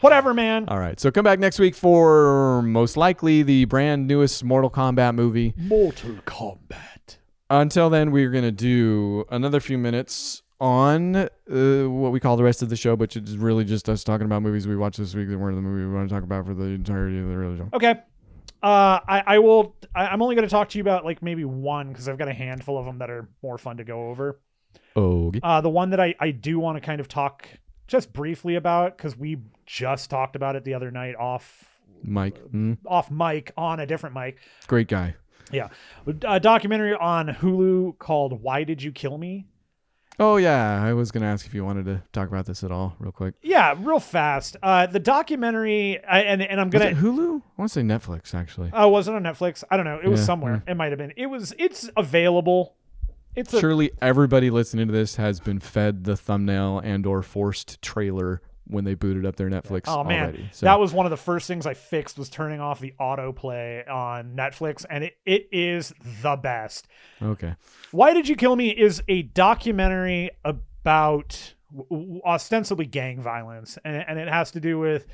Whatever, man. All right. So come back next week for most likely the brand newest Mortal Kombat movie. Mortal Kombat. Until then, we're going to do another few minutes on what we call the rest of the show, which is really just us talking about movies we watched this week that weren't the movie we want to talk about for the entirety of the real show. Okay. I'm only going to talk to you about like maybe one because I've got a handful of them that are more fun to go over. Okay. The one that I do want to kind of talk just briefly about because we just talked about it the other night off mic on a different mic. Great guy. Yeah. A documentary on Hulu called Why Did You Kill Me? Oh, yeah. I was going to ask if you wanted to talk about this at all real quick. Yeah, real fast. The documentary, and I'm going to... Hulu? I want to say Netflix, actually. Oh, was it on Netflix? I don't know. It was somewhere. It might have been. It's available. Surely everybody listening to this has been fed the thumbnail and or forced trailer when they booted up their Netflix already. So. That was one of the first things I fixed was turning off the autoplay on Netflix, and it is the best. Okay. Why Did You Kill Me is a documentary about ostensibly gang violence, and it has to do with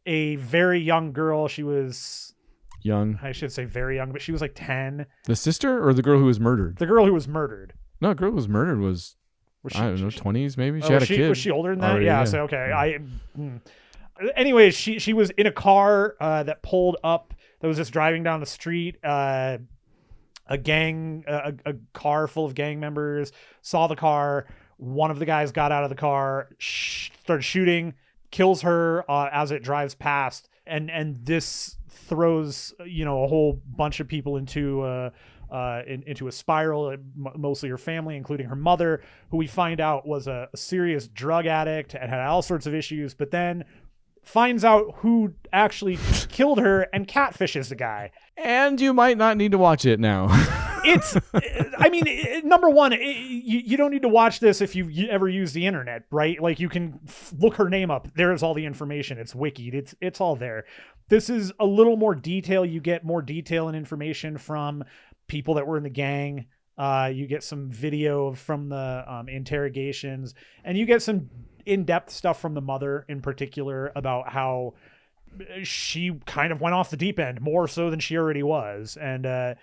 a very young girl. She was... young. I should say very young, but she was like 10. The sister or the girl who was murdered? The girl who was murdered. No, the girl who was murdered was I don't know, 20s maybe. She had a kid. Was she older than that? Already, yeah. So okay. Anyways, she was in a car that pulled up. That was just driving down the street. A car full of gang members saw the car. One of the guys got out of the car, started shooting, kills her as it drives past, and this throws a whole bunch of people into a spiral, mostly her family, including her mother, who we find out was a serious drug addict and had all sorts of issues, but then finds out who actually killed her and catfishes the guy. And you might not need to watch it now. Number one, you don't need to watch this if you ever use the internet, right? Like you can look her name up. There's all the information. It's wikied. It's all there. This is a little more detail. You get more detail and information from people that were in the gang. You get some video from the interrogations, and you get some in-depth stuff from the mother in particular about how she kind of went off the deep end more so than she already was. And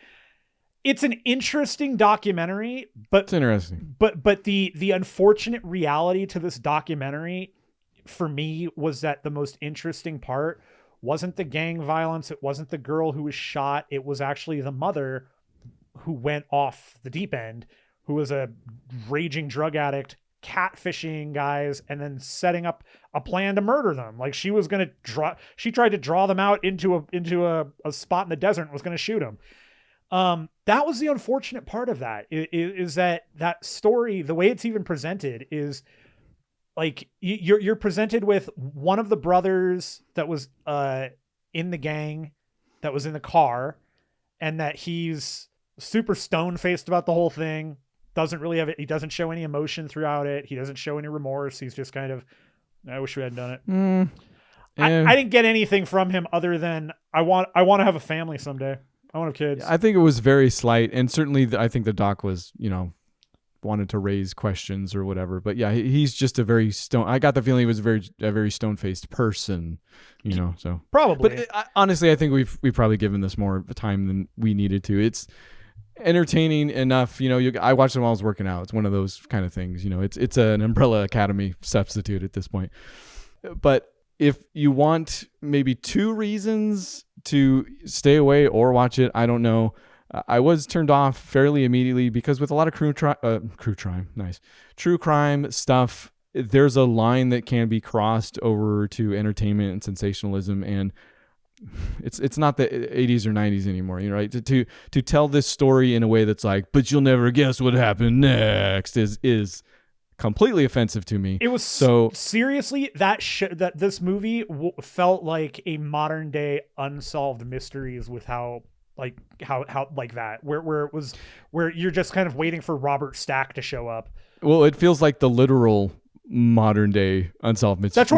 it's an interesting documentary, but it's interesting. But the unfortunate reality to this documentary for me was that the most interesting part wasn't the gang violence. It wasn't the girl who was shot. It was actually the mother who went off the deep end, who was a raging drug addict, catfishing guys, and then setting up a plan to murder them. Like she was going to she tried to draw them out into a spot in the desert and was going to shoot them. That was the unfortunate part of that is that story, the way it's even presented is like you're presented with one of the brothers that was in the gang that was in the car, and that he's super stone-faced about the whole thing. Doesn't really have it. He doesn't show any emotion throughout it. He doesn't show any remorse. He's just kind of, I wish we hadn't done it. I didn't get anything from him other than I want to have a family someday. I want to have kids. I think it was very slight, and certainly I think the doc was, wanted to raise questions or whatever. But yeah, he's just a very I got the feeling he was a very stone-faced person, So probably. But honestly, I think we've probably given this more time than we needed to. It's entertaining enough. I watched it while I was working out. It's one of those kind of things. It's an Umbrella Academy substitute at this point. But if you want maybe 2 reasons to stay away or watch it, I don't know. I was turned off fairly immediately because with a lot of true crime stuff, there's a line that can be crossed over to entertainment and sensationalism, and it's not the 80s or 90s anymore, right? To tell this story in a way that's like, but you'll never guess what happened next is completely offensive to me. It was so seriously that this movie felt like a modern day Unsolved Mysteries with how like that where it was where you're just kind of waiting for Robert Stack to show up. Well, it feels like the literal modern day Unsolved Mysteries. That's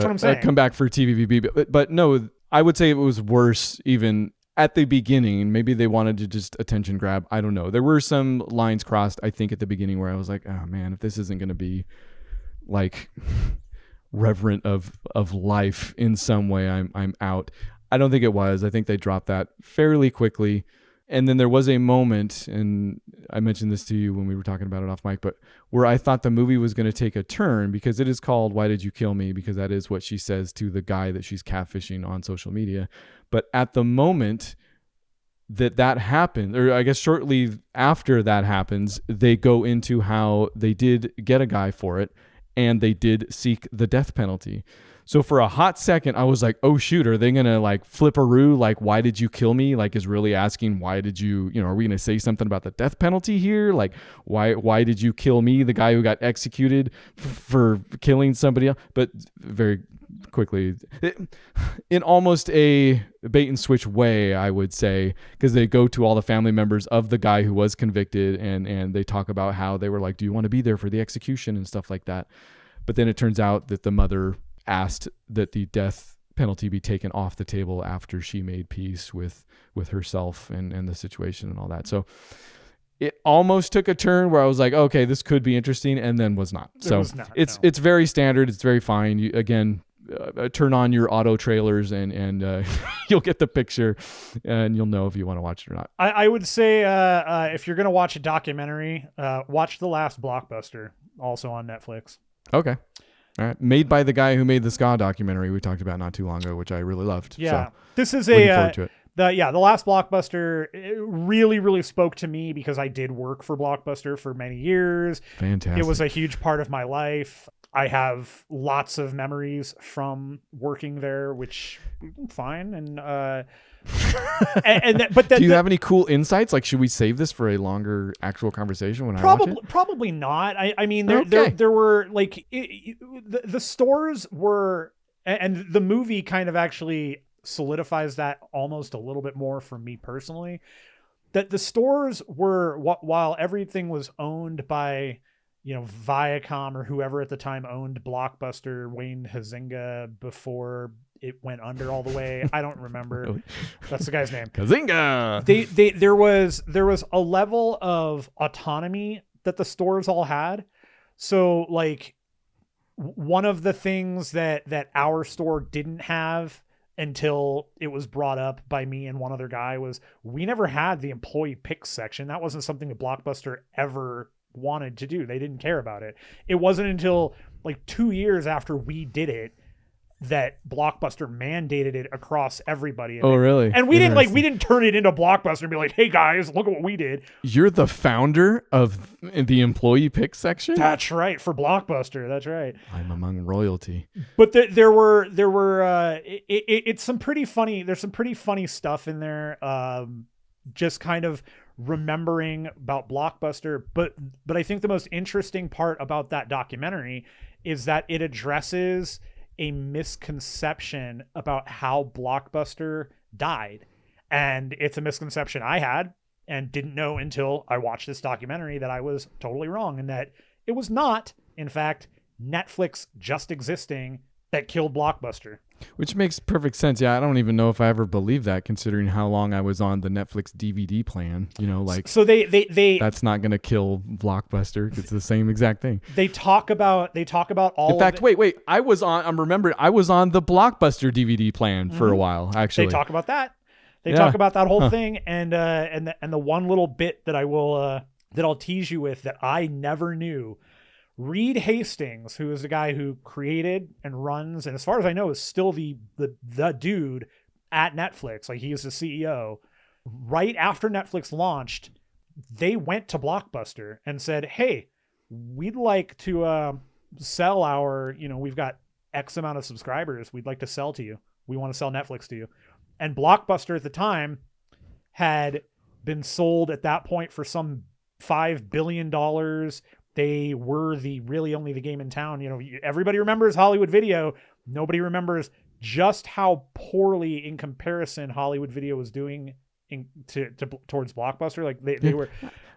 what I'm saying. Come back for TVVB, but no, I would say it was worse even at the beginning. Maybe they wanted to just attention grab. I don't know. There were some lines crossed, I think, at the beginning where I was like, oh man, if this isn't going to be like reverent of life in some way, I'm out. I don't think it was. I think they dropped that fairly quickly. And then there was a moment, and I mentioned this to you when we were talking about it off mic, but where I thought the movie was going to take a turn because it is called Why Did You Kill Me? Because that is what she says to the guy that she's catfishing on social media. But at the moment that happened, or I guess shortly after that happens, they go into how they did get a guy for it and they did seek the death penalty. So for a hot second, I was like, oh shoot, are they going to like flip-a-roo? Like, why did you kill me? Like is really asking, why did you, are we going to say something about the death penalty here? Like why did you kill me? The guy who got executed for killing somebody else. But very quickly, in almost a bait and switch way, I would say, because they go to all the family members of the guy who was convicted and they talk about how they were like, do you want to be there for the execution and stuff like that? But then it turns out that the mother asked that the death penalty be taken off the table after she made peace with herself and the situation and all that. So it almost took a turn where I was like, okay, this could be interesting, and then was not. It's very standard. It's very fine. You, again, turn on your auto trailers and you'll get the picture and you'll know if you want to watch it or not. I would say if you're going to watch a documentary, watch The Last Blockbuster, also on Netflix. Okay. All right. Made by the guy who made the ska documentary we talked about not too long ago, which I really loved. Yeah. So, this is looking forward to it. The Last Blockbuster really, really spoke to me because I did work for Blockbuster for many years. Fantastic. It was a huge part of my life. I have lots of memories from working there, which fine. And do you have any cool insights? Like, should we save this for a longer actual conversation when I watch it? Probably not. I mean, there were like the stores were, and the movie kind of actually solidifies that almost a little bit more for me personally. That the stores were, while everything was owned by, Viacom or whoever at the time owned Blockbuster, Wayne Huizenga, before it went under all the way. I don't remember. Really? That's the guy's name. Huizenga. There was a level of autonomy that the stores all had. So like one of the things that our store didn't have until it was brought up by me and one other guy was we never had the employee picks section. That wasn't something that Blockbuster ever wanted to do. They didn't care about it. It wasn't until like 2 years after we did it that Blockbuster mandated it across everybody. And really? And we didn't turn it into Blockbuster and be like, hey guys, look at what we did. You're the founder of the employee pick section? That's right. For Blockbuster. That's right. I'm among royalty. But there were it's some pretty funny, there's some pretty funny stuff in there. Just kind of remembering about Blockbuster. But I think the most interesting part about that documentary is that it addresses a misconception about how Blockbuster died. And it's a misconception I had and didn't know until I watched this documentary that I was totally wrong, and that it was not, in fact, Netflix just existing that killed Blockbuster. Which makes perfect sense. Yeah, I don't even know if I ever believed that, considering how long I was on the Netflix DVD plan. So they that's not gonna kill Blockbuster. It's the same exact thing. They talk about all. In fact, wait. I'm remembering. I was on the Blockbuster DVD plan for a while. Actually, they talk about that. They talk about that whole thing, and the one little bit that I'll tease you with that I never knew. Reed Hastings, who is the guy who created and runs, and as far as I know, is still the dude at Netflix. Like, he is the CEO. Right after Netflix launched, they went to Blockbuster and said, "Hey, we'd like to sell our, we've got X amount of subscribers. We'd like to sell to you. We want to sell Netflix to you." And Blockbuster at the time had been sold at that point for some $5 billion. They were really only the game in town. Everybody remembers Hollywood Video. Nobody remembers just how poorly in comparison Hollywood Video was doing towards Blockbuster. Like they were,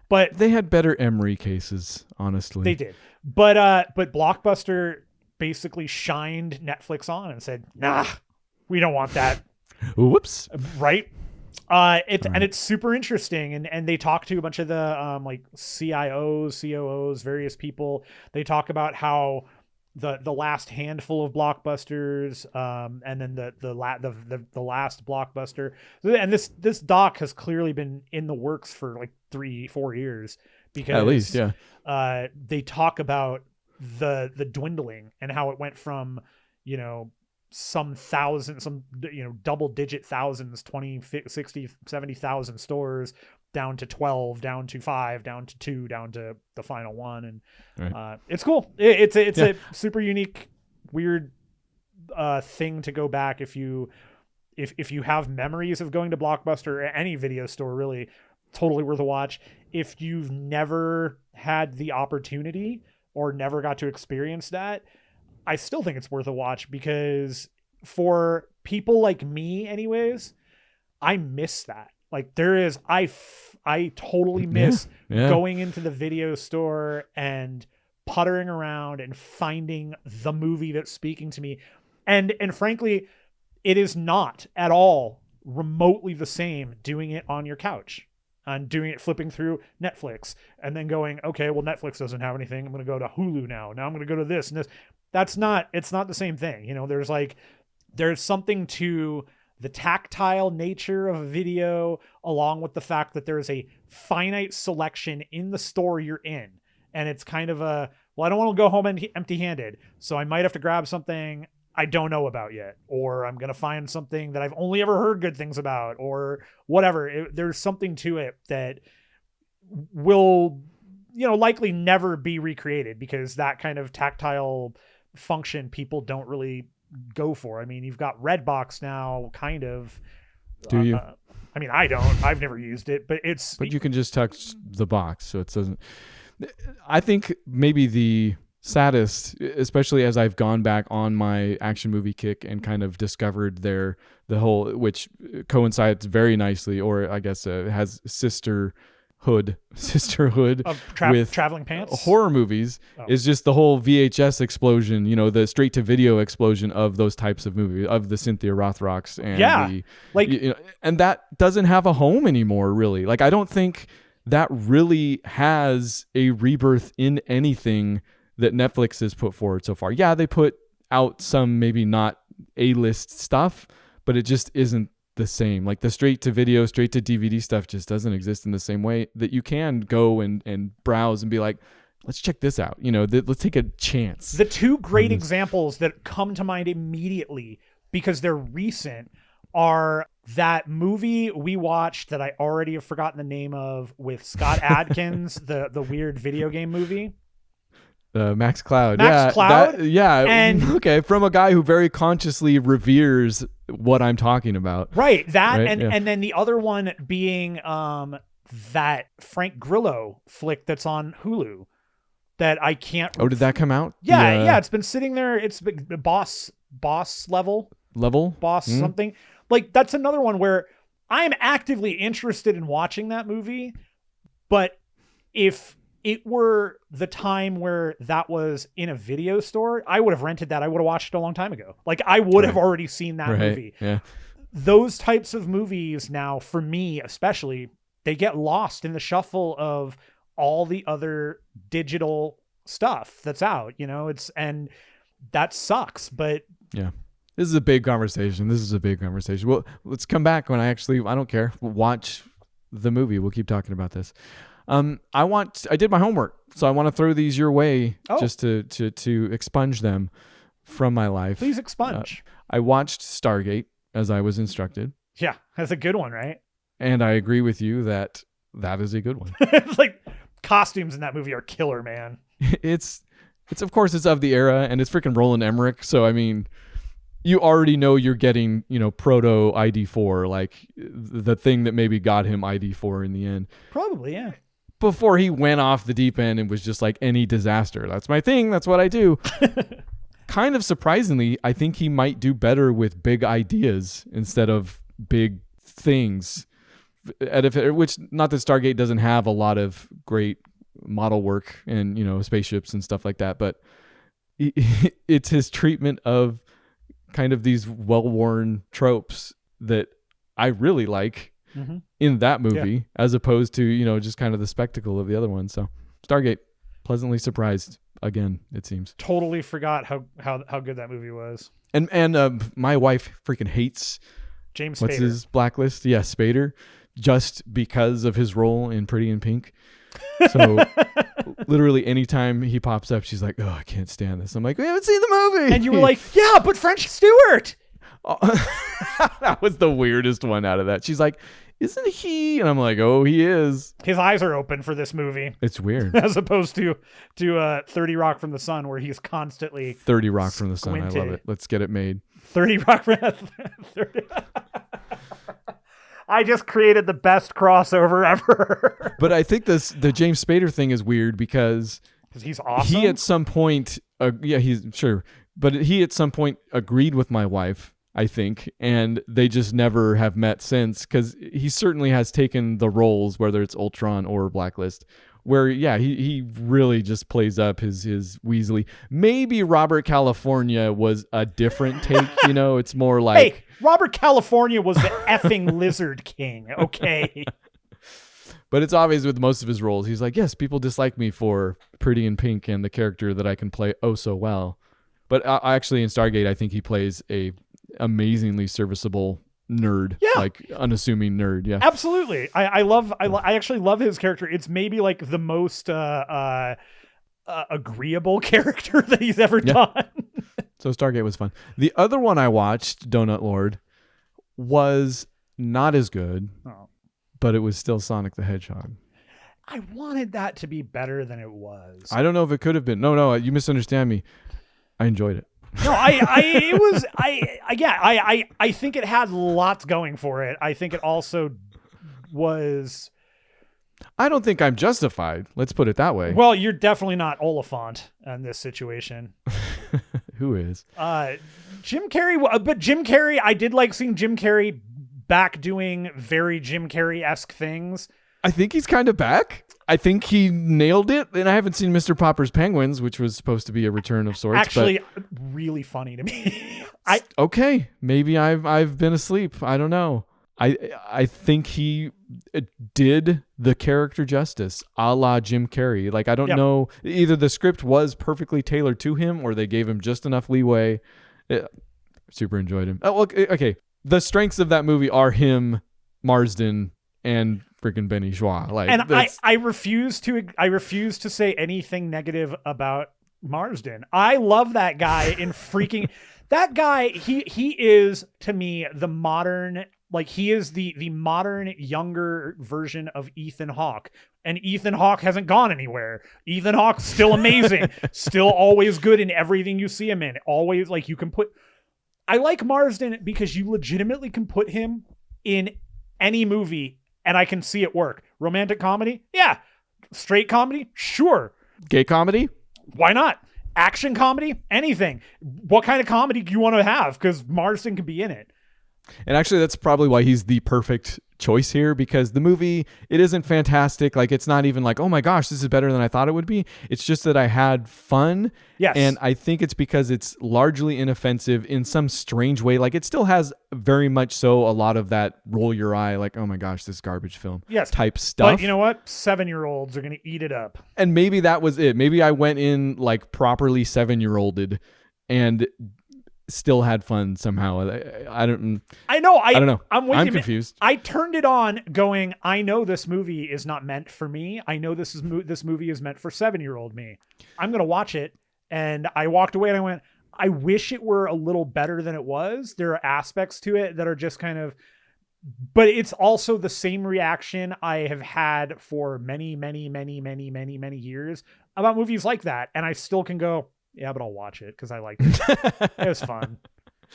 but they had better Emery cases, honestly. They did. But Blockbuster basically shined Netflix on and said, "Nah, we don't want that." Whoops. Right. And it's super interesting, and they talk to a bunch of the like CIOs, COOs, various people. They talk about how the last handful of blockbusters, and then the last blockbuster. And this doc has clearly been in the works for like 3-4 years, because at least, yeah. They talk about the dwindling and how it went from some double digit thousands, 20, 60, 70,000 stores, down to 12, down to 5, down to 2, down to the final one. And it's cool. It's a super unique, weird thing to go back if you have memories of going to Blockbuster or any video store. Really totally worth a watch. If you've never had the opportunity or never got to experience that, I still think it's worth a watch, because for people like me anyways, I miss that. Like, I totally miss going into the video store and puttering around and finding the movie that's speaking to me. And frankly, it is not at all remotely the same doing it on your couch and doing it, flipping through Netflix and then going, okay, well, Netflix doesn't have anything. I'm going to go to Hulu now. Now I'm going to go to this and this. It's not the same thing. There's something to the tactile nature of a video, along with the fact that there's a finite selection in the store you're in. And it's kind of I don't want to go home empty handed. So I might have to grab something I don't know about yet, or I'm going to find something that I've only ever heard good things about, or whatever. There's something to it that will, likely never be recreated, because that kind of tactile function people don't really go for. I mean, you've got Redbox now, kind of. Do you? I mean, I don't. I've never used it, but But you can just touch the box, so it doesn't. I think maybe the saddest, especially as I've gone back on my action movie kick and kind of discovered the whole, which coincides very nicely, or I guess has sisterhood of with traveling pants horror movies, is just the whole VHS explosion, the straight to video explosion of those types of movies, of the Cynthia Rothrock's, and and that doesn't have a home anymore, really. Like, I don't think that really has a rebirth in anything that Netflix has put forward so far. Yeah, they put out some maybe not A-list stuff, but it just isn't the same. Like, the straight to video, straight to DVD stuff just doesn't exist in the same way that you can go and browse and be like, let's check this out. Let's take a chance. The two great examples that come to mind immediately, because they're recent, are that movie we watched that I already have forgotten the name of, with Scott Adkins, the weird video game movie. Max Cloud. Cloud? And okay, from a guy who very consciously reveres what I'm talking about. Right. And then the other one being that Frank Grillo flick that's on Hulu that I can't. Oh, did that come out? Yeah. It's been sitting there. It's been boss level something. Like, that's another one where I'm actively interested in watching that movie, but if it were the time where that was in a video store, I would have rented that. I would have watched it a long time ago. Like I would have already seen that movie. Yeah. Those types of movies now, for me especially, they get lost in the shuffle of all the other digital stuff that's out, and that sucks. But yeah, this is a big conversation. Well, let's come back when I don't care. We'll watch the movie. We'll keep talking about this. I did my homework, so I want to throw these your way just to expunge them from my life. Please expunge. I watched Stargate as I was instructed. Yeah, that's a good one, right? And I agree with you that is a good one. It's like costumes in that movie are killer, man. It's of course it's of the era, and it's freaking Roland Emmerich. So I mean, you already know you're getting proto ID4, like the thing that maybe got him ID4 in the end. Probably, yeah. Before he went off the deep end and was just like any disaster. That's my thing. That's what I do. Kind of surprisingly, I think he might do better with big ideas instead of big things. Which, not that Stargate doesn't have a lot of great model work and spaceships and stuff like that, but it's his treatment of kind of these well-worn tropes that I really like in that movie, as opposed to just kind of the spectacle of the other one. So Stargate, pleasantly surprised again, it seems. Totally forgot how good that movie was. And my wife freaking hates James Spader. What's his blacklist? Yeah, Spader, just because of his role in Pretty in Pink. So literally anytime he pops up, she's like, "Oh, I can't stand this." I'm like, "We haven't seen the movie." And you were like, "Yeah, but French Stewart." That was the weirdest one out of that. She's like, "Isn't he?" And I'm like, "Oh, he is." His eyes are open for this movie. It's weird. As opposed to 30 Rock from the Sun, where he's constantly 30 Rock from the Sun. I love it. Let's get it made. 30 Rock from 30. I just created the best crossover ever. But I think the James Spader thing is weird because he's awesome. He at some point, he's sure, but he at some point agreed with my wife, I think, and they just never have met since, because he certainly has taken the roles, whether it's Ultron or Blacklist, where he really just plays up his Weasley. Maybe Robert California was a different take, it's more like, hey, Robert California was the effing Lizard King, okay? But it's obvious with most of his roles. He's like, yes, people dislike me for Pretty in Pink and the character that I can play oh so well. But actually in Stargate, I think he plays a amazingly serviceable nerd, like unassuming nerd. Yeah, absolutely. I actually love his character. It's maybe like the most agreeable character that he's ever done. So Stargate was fun. The other one I watched, Donut Lord, was not as good, but it was still Sonic the Hedgehog. I wanted that to be better than it was. I don't know if it could have been. No, you misunderstand me. I enjoyed it. No, I think it had lots going for it. I think it also was. I don't think I'm justified. Let's put it that way. Well, you're definitely not Oliphant in this situation. Who is? Jim Carrey. But Jim Carrey, I did like seeing Jim Carrey back doing very Jim Carrey-esque things. I think he's kind of back. I think he nailed it. And I haven't seen Mr. Popper's Penguins, which was supposed to be a return of sorts. Actually, really funny to me. Okay, maybe I've been asleep. I don't know. I think he did the character justice, a la Jim Carrey. Like, I don't know. Either the script was perfectly tailored to him, or they gave him just enough leeway. Super enjoyed him. Oh, okay. The strengths of that movie are him, Marsden, and freaking Benny Schwa. Like, and I refuse to say anything negative about Marsden. I love that guy in freaking that guy. He is, to me, the modern. Like, he is the modern, younger version of Ethan Hawke. And Ethan Hawke hasn't gone anywhere. Ethan Hawke's still amazing. Still always good in everything you see him in. Always, like, you can put... I like Marsden because you legitimately can put him in any movie and I can see it work. Romantic comedy? Yeah. Straight comedy? Sure. Gay comedy? Why not? Action comedy? Anything. What kind of comedy do you want to have? Because Marsden can be in it. And actually, that's probably why he's the perfect choice here, because the movie, it isn't fantastic. Like, it's not even like, oh my gosh, this is better than I thought it would be. It's just that I had fun. Yes. And I think it's because it's largely inoffensive in some strange way. Like, it still has very much so a lot of that roll your eye, like, oh my gosh, this garbage film type stuff. But you know what? 7-year-olds are going to eat it up. And maybe that was it. Maybe I went in like properly 7-year-olded and still had fun somehow. I don't know. I'm confused. I turned it on going, I know this movie is not meant for me. I know this movie is meant for 7-year-old me. I'm going to watch it. And I walked away and I went, I wish it were a little better than it was. There are aspects to it that are just kind of, but it's also the same reaction I have had for many, many, many, many, many, many years about movies like that. And I still can go, yeah, but I'll watch it because I liked it. It was fun.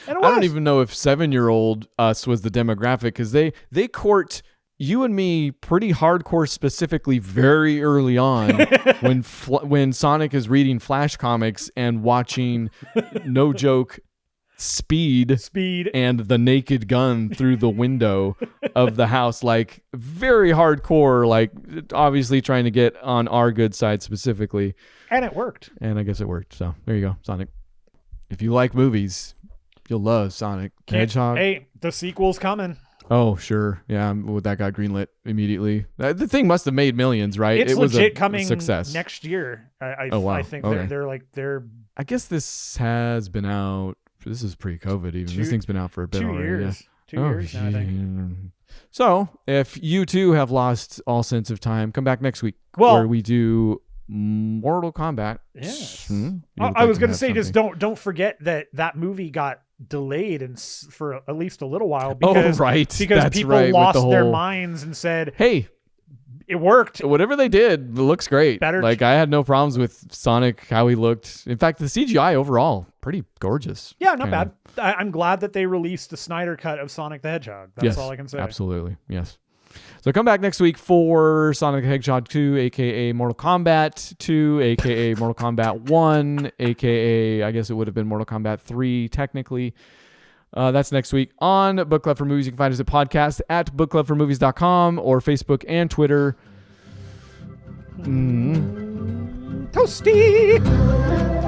And I don't even know if 7-year-old us was the demographic, because they court you and me pretty hardcore, specifically very early on when Sonic is reading Flash comics and watching, no joke, Speed and the Naked Gun through the window of the house. Like, very hardcore, like obviously trying to get on our good side specifically. And it worked. And I guess it worked. So there you go, Sonic. If you like movies, you'll love Sonic the Hedgehog. Hey, the sequel's coming. Oh, sure. Yeah, that got greenlit immediately. The thing must have made millions, right? It's it was legit a coming success next year. Wow. I think they're I guess this has been out. This is pre-COVID even. This thing's been out for a bit 2 already. years. Yeah. 2 years now, I think. So, if you too have lost all sense of time, come back next week where we do Mortal Kombat. Yes. I was going to say, just don't forget that movie got delayed and for at least a little while because people lost their minds and said, hey, it worked. Whatever they did, it looks great. Better. Like, I had no problems with Sonic, how he looked. In fact, the CGI overall, pretty gorgeous. Yeah, not bad. I'm glad that they released the Snyder cut of Sonic the Hedgehog. That's all I can say. Absolutely. Yes. So come back next week for Sonic the Hedgehog 2, a.k.a. Mortal Kombat 2, a.k.a. Mortal Kombat 1, a.k.a. I guess it would have been Mortal Kombat 3, technically. That's next week on Book Club for Movies. You can find us at podcast at bookclubformovies.com or Facebook and Twitter. Toasty!